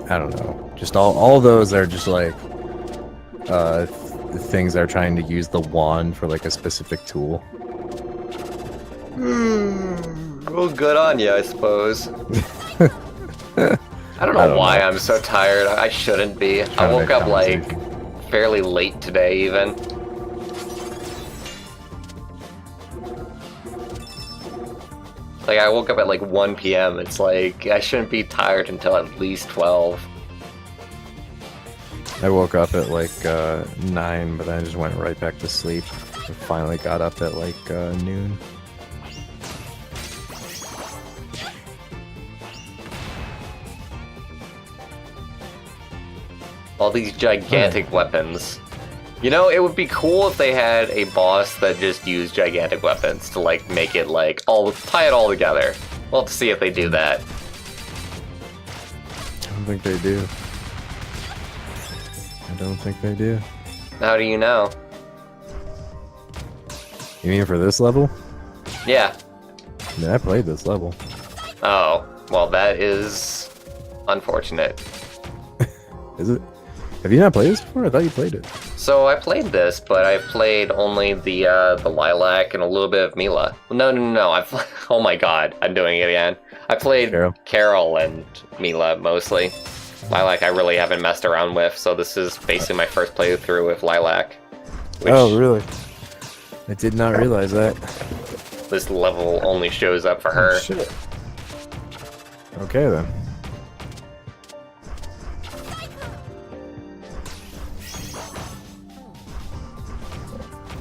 I don't know. Just all those are just like, things that are trying to use the wand for like a specific tool. Well, good on you, I suppose. I don't know why I'm so tired. I shouldn't be. I woke up like fairly late today, even. Like, I woke up at like 1 p.m. It's like, I shouldn't be tired until at least 12. I woke up at like 9, but then I just went right back to sleep. I finally got up at like noon. All these gigantic weapons. You know, it would be cool if they had a boss that just used gigantic weapons to like make it like tie it all together. We'll have to see if they do that. I don't think they do. I don't think they do. How do you know? You mean for this level? Yeah. I mean, I played this level. Oh. Well, that is unfortunate. Is it? Have you not played this before? I thought you played it. So I played this, but I played only the Lilac and a little bit of Mila. No. Oh my god, I'm doing it again. I played Carol and Mila mostly. Lilac I really haven't messed around with, so this is basically my first playthrough with Lilac. Oh, really? I did not realize that. This level only shows up for her. Oh, shit. Okay, then.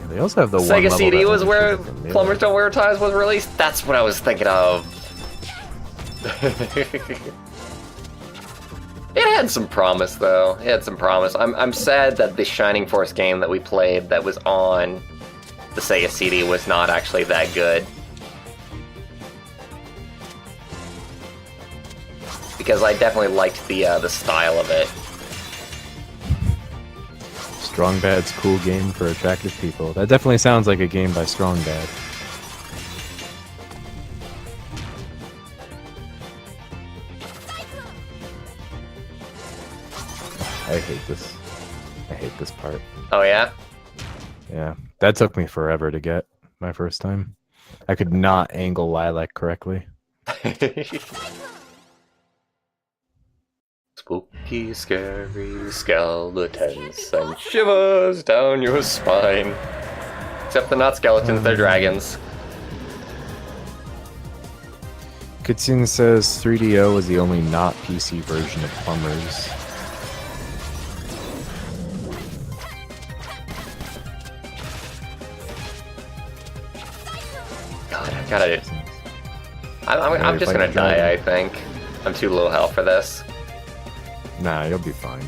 Yeah, they also have the one Sega level CD that was only where shows up in Melee. Plumbers Don't Wear Ties was released? That's what I was thinking of. It had some promise, though. It had some promise. I'm sad that the Shining Force game that we played that was on the Sega CD was not actually that good. Because I definitely liked the style of it. Strong Bad's cool game for attractive people. That definitely sounds like a game by Strong Bad. I hate this. I hate this part. Oh yeah? Yeah, that took me forever to get my first time. I could not angle Lilac correctly. Spooky, scary skeletons send shivers down your spine. Except they're not skeletons, they're dragons. Kitsune says 3DO was the only not PC version of Plumbers. God, I gotta... I'm just gonna die, I think. I'm too low health for this. Nah, you'll be fine.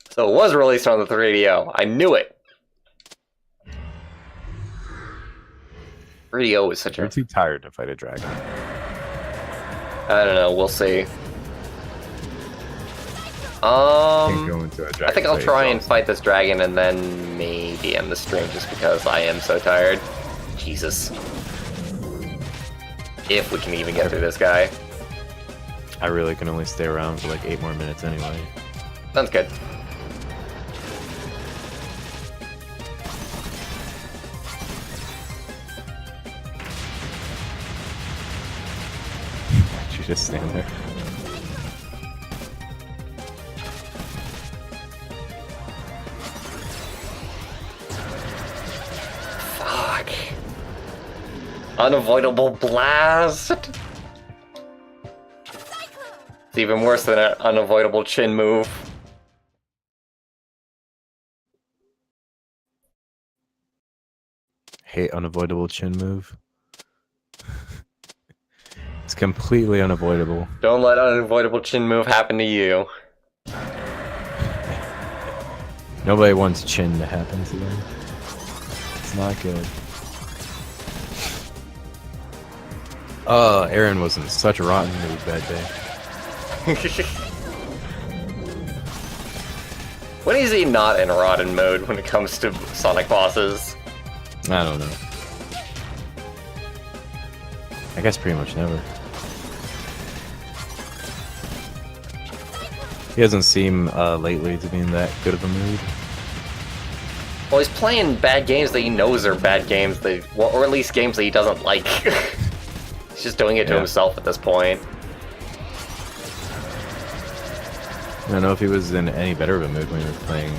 So it was released on the 3DO. I knew it. 3DO is such You're a... too tired to fight a dragon. I don't know, we'll see. Can't go into a dragon I think I'll fight try and itself. fight this dragon and then maybe end the stream just because I am so tired. Jesus. If we can even get through this guy. I really can only stay around for like 8 more minutes anyway. Sounds good. Why'd you just stand there? Fuck. Unavoidable blast! It's even worse than an unavoidable chin move. Hate unavoidable chin move. It's completely unavoidable. Don't let unavoidable chin move happen to you. Nobody wants chin to happen to them. It's not good. Oh, Aaron was in such a rotten mood that day. When is he not in rotten mode when it comes to Sonic bosses? I don't know. I guess pretty much never. He doesn't seem lately to be in that good of a mood. Well, he's playing bad games that he knows are bad games, or at least games that he doesn't like. He's just doing it to himself at this point. I don't know if he was in any better of a mood when he was playing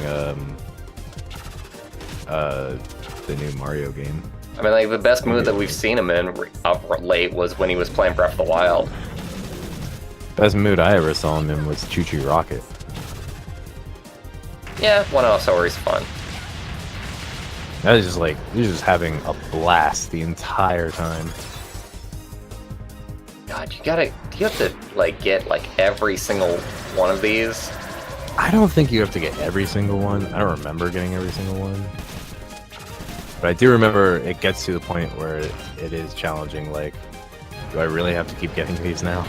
the new Mario game. I mean, like, the best mood that we've seen him in of late was when he was playing Breath of the Wild. Best mood I ever saw him in was Choo Choo Rocket. Yeah, one also is fun. That was just like, he was just having a blast the entire time. God, do you have to, like, get, like, every single one of these? I don't think you have to get every single one. I don't remember getting every single one. But I do remember it gets to the point where it is challenging, like, Do I really have to keep getting these now?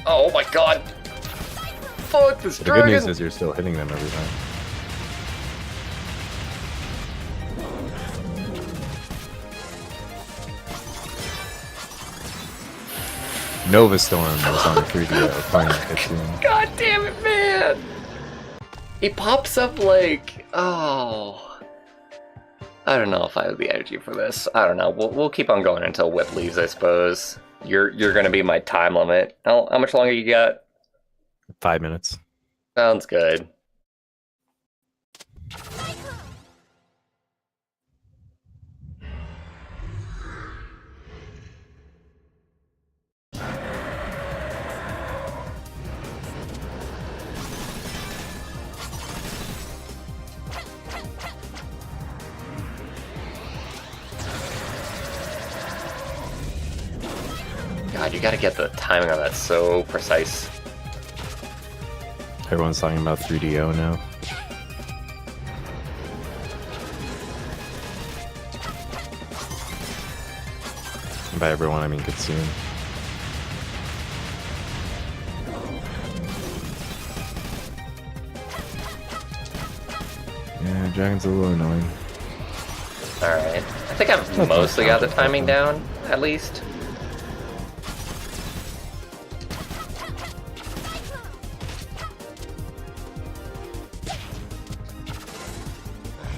Oh my god! Fuck this The good news dragon! is you're still hitting them every time. Nova Storm was on 3DO playing Kitsune. God damn it, man! He pops up like, oh, I don't know if I have the energy for this. I don't know. We'll keep on going until Whip leaves, I suppose. You're gonna be my time limit. How much longer you got? 5 minutes. Sounds good. God, you gotta get the timing of that so precise. Everyone's talking about 3DO now. And by everyone, I mean Kitsune. Yeah, Dragon's a little annoying. Alright. I think I've mostly got the timing down, at least.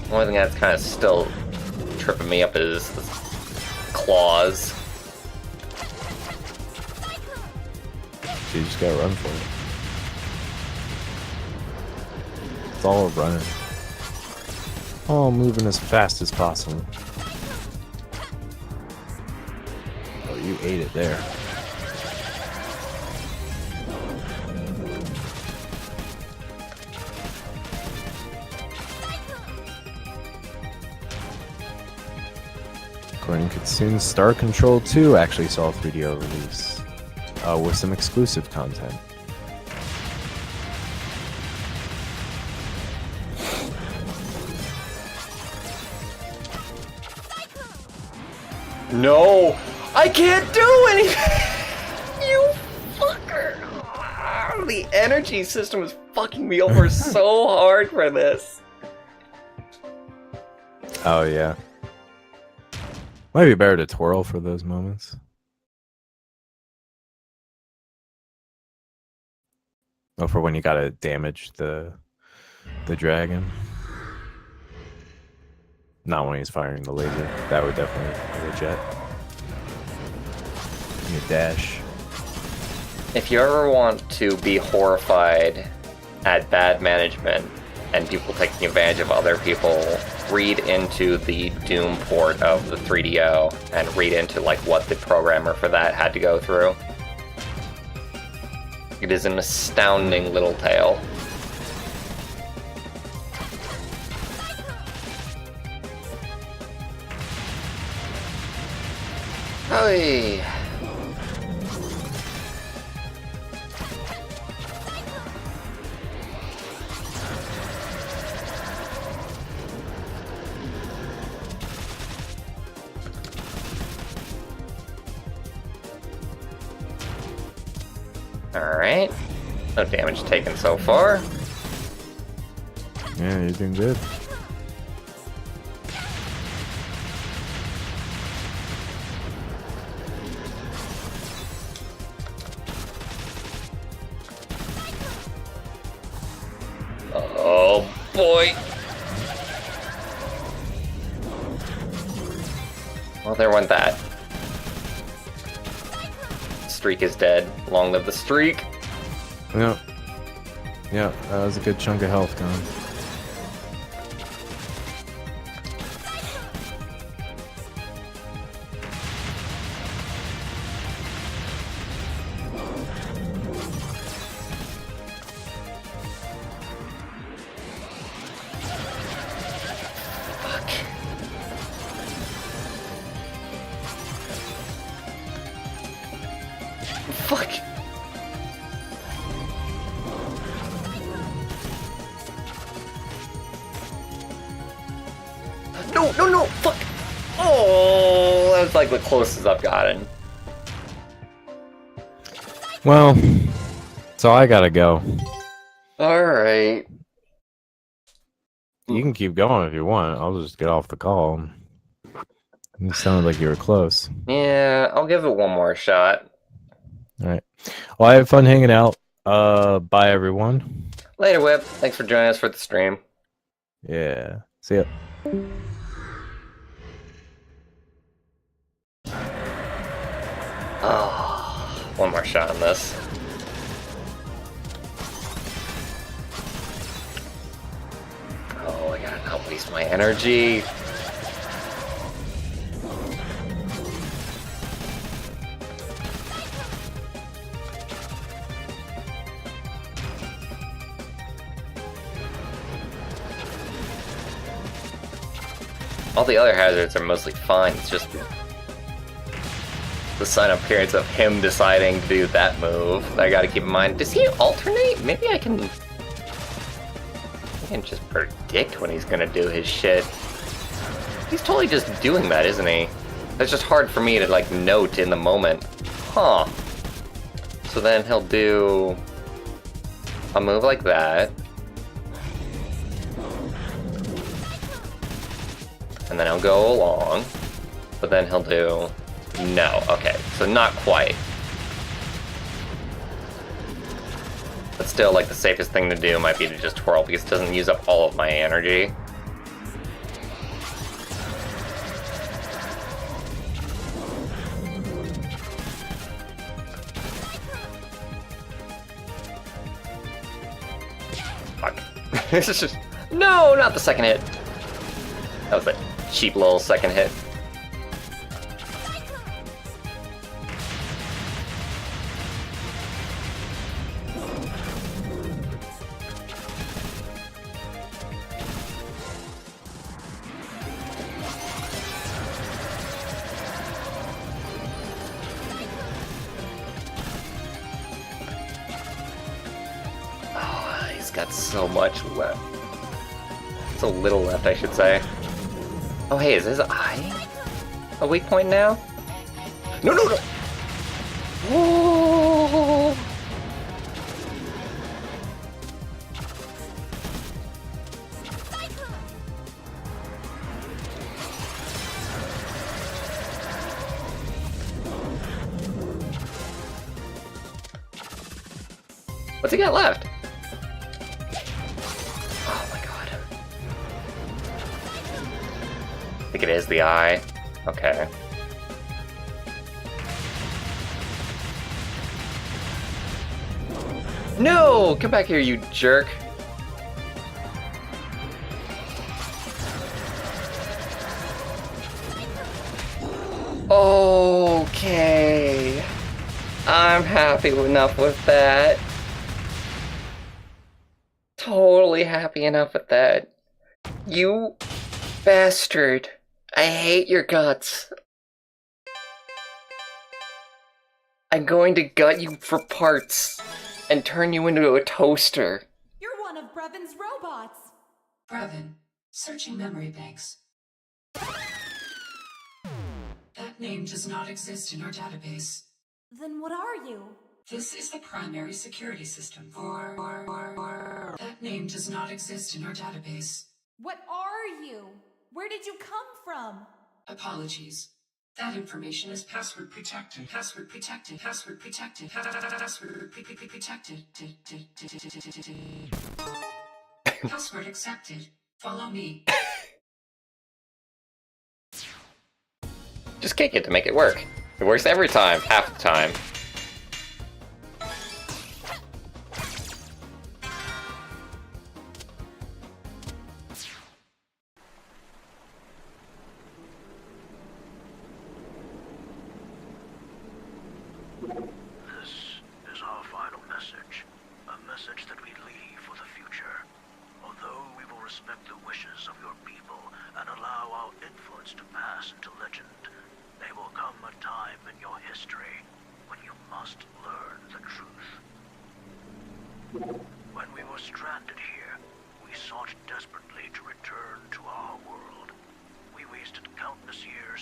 The only thing that's kind of still tripping me up is claws. So you just gotta run for it. It's all running. All moving as fast as possible. Oh, you ate it there. According to Kitsune, Star Control 2 actually saw a 3DO release with some exclusive content. No! I can't do anything! You fucker! Ah, the energy system is fucking me over so hard for this. Oh yeah. Might be better to twirl for those moments. Oh, for when you gotta damage the dragon. Not when he's firing the laser. That would definitely be a jet. You dash. If you ever want to be horrified at bad management and people taking advantage of other people, read into the Doom port of the 3DO and read into like what the programmer for that had to go through. It is an astounding little tale. Hey. Alright. No damage taken so far. Yeah, you're doing good. Oh boy. Well, there went that. Streak is dead. Long live the streak. Yeah. Yeah, that was a good chunk of health gone. Fuck. No, no, no, fuck. Oh, That's like the closest I've gotten. Well, so I gotta go. Alright. You can keep going if you want. I'll just get off the call. You sounded like you were close. Yeah, I'll give it one more shot. All right. Well, I had fun hanging out. Bye, everyone. Later, Whip. Thanks for joining us for the stream. Yeah. See ya. Oh, one more shot on this. Oh, I gotta not waste my energy. All the other hazards are mostly fine. It's just the sudden appearance of him deciding to do that move that I gotta keep in mind. Does he alternate? Maybe I can just predict when he's gonna do his shit. He's totally just doing that, isn't he? That's just hard for me to, like, note in the moment. Huh. So then he'll do a move like that. And then he'll go along. But then he'll do... No. Okay. So not quite. But still, like, the safest thing to do might be to just twirl because it doesn't use up all of my energy. Fuck. This is just... No, not the second hit. That was a cheap little second hit. Got so much left. So little left, I should say. Oh, hey, is his eye a weak point now? No, no, no! Whoa! What's he got left? I think it is the eye. Okay. No! Come back here, you jerk. Okay. I'm happy enough with that. Totally happy enough with that. You bastard. I hate your guts. I'm going to gut you for parts and turn you into a toaster. You're one of Brevin's robots. Brevin, searching memory banks. That name does not exist in our database. Then what are you? This is the primary security system for... That name does not exist in our database. What are you? Where did you come from? Apologies. That information is password protected. Password protected. Password protected. Password protected. Password accepted. Follow me. Just kick it to make it work. It works every time, half the time.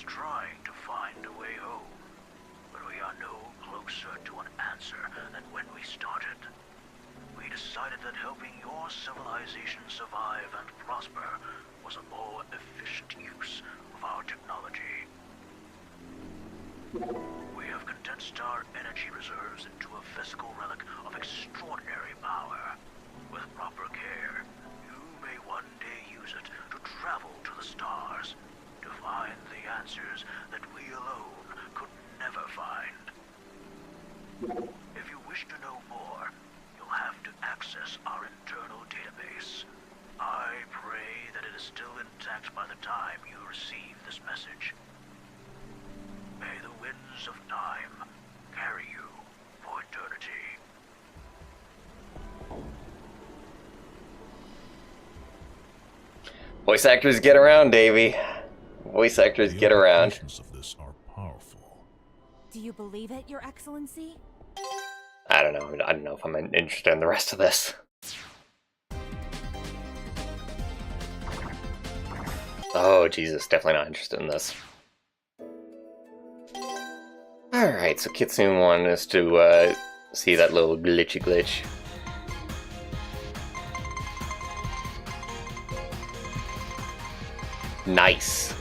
Trying to find We have condensed our energy reserves into a physical relic of extraordinary power. With proper care, you may one day use it to travel to the stars, to find the answers that we alone could never find. If you wish to know more, you'll have to access our internal database. I pray that it is still intact by the time you receive this message. May the winds of time carry you for eternity. Voice actors get around, Davey. Voice actors get around. The implications of this are powerful. Do you believe it, Your Excellency? I don't know. I don't know if I'm interested in the rest of this. Oh, Jesus. Definitely not interested in this. Alright, so Kitsune wanted us to see that little glitch. Nice.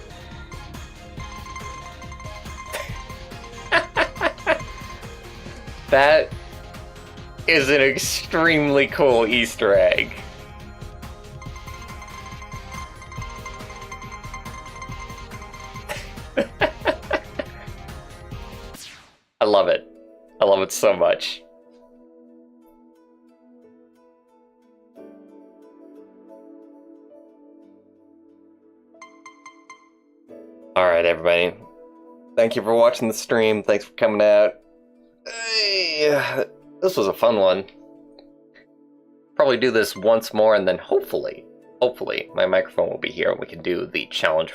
That is an extremely cool Easter egg. I love it. I love it so much. Alright, everybody. Thank you for watching the stream. Thanks for coming out. This was a fun one. Probably do this once more, and then hopefully, my microphone will be here and we can do the challenge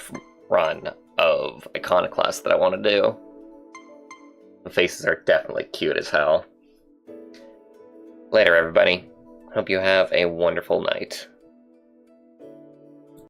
run of Iconoclast that I want to do. The faces are definitely cute as hell. Later, everybody. Hope you have a wonderful night.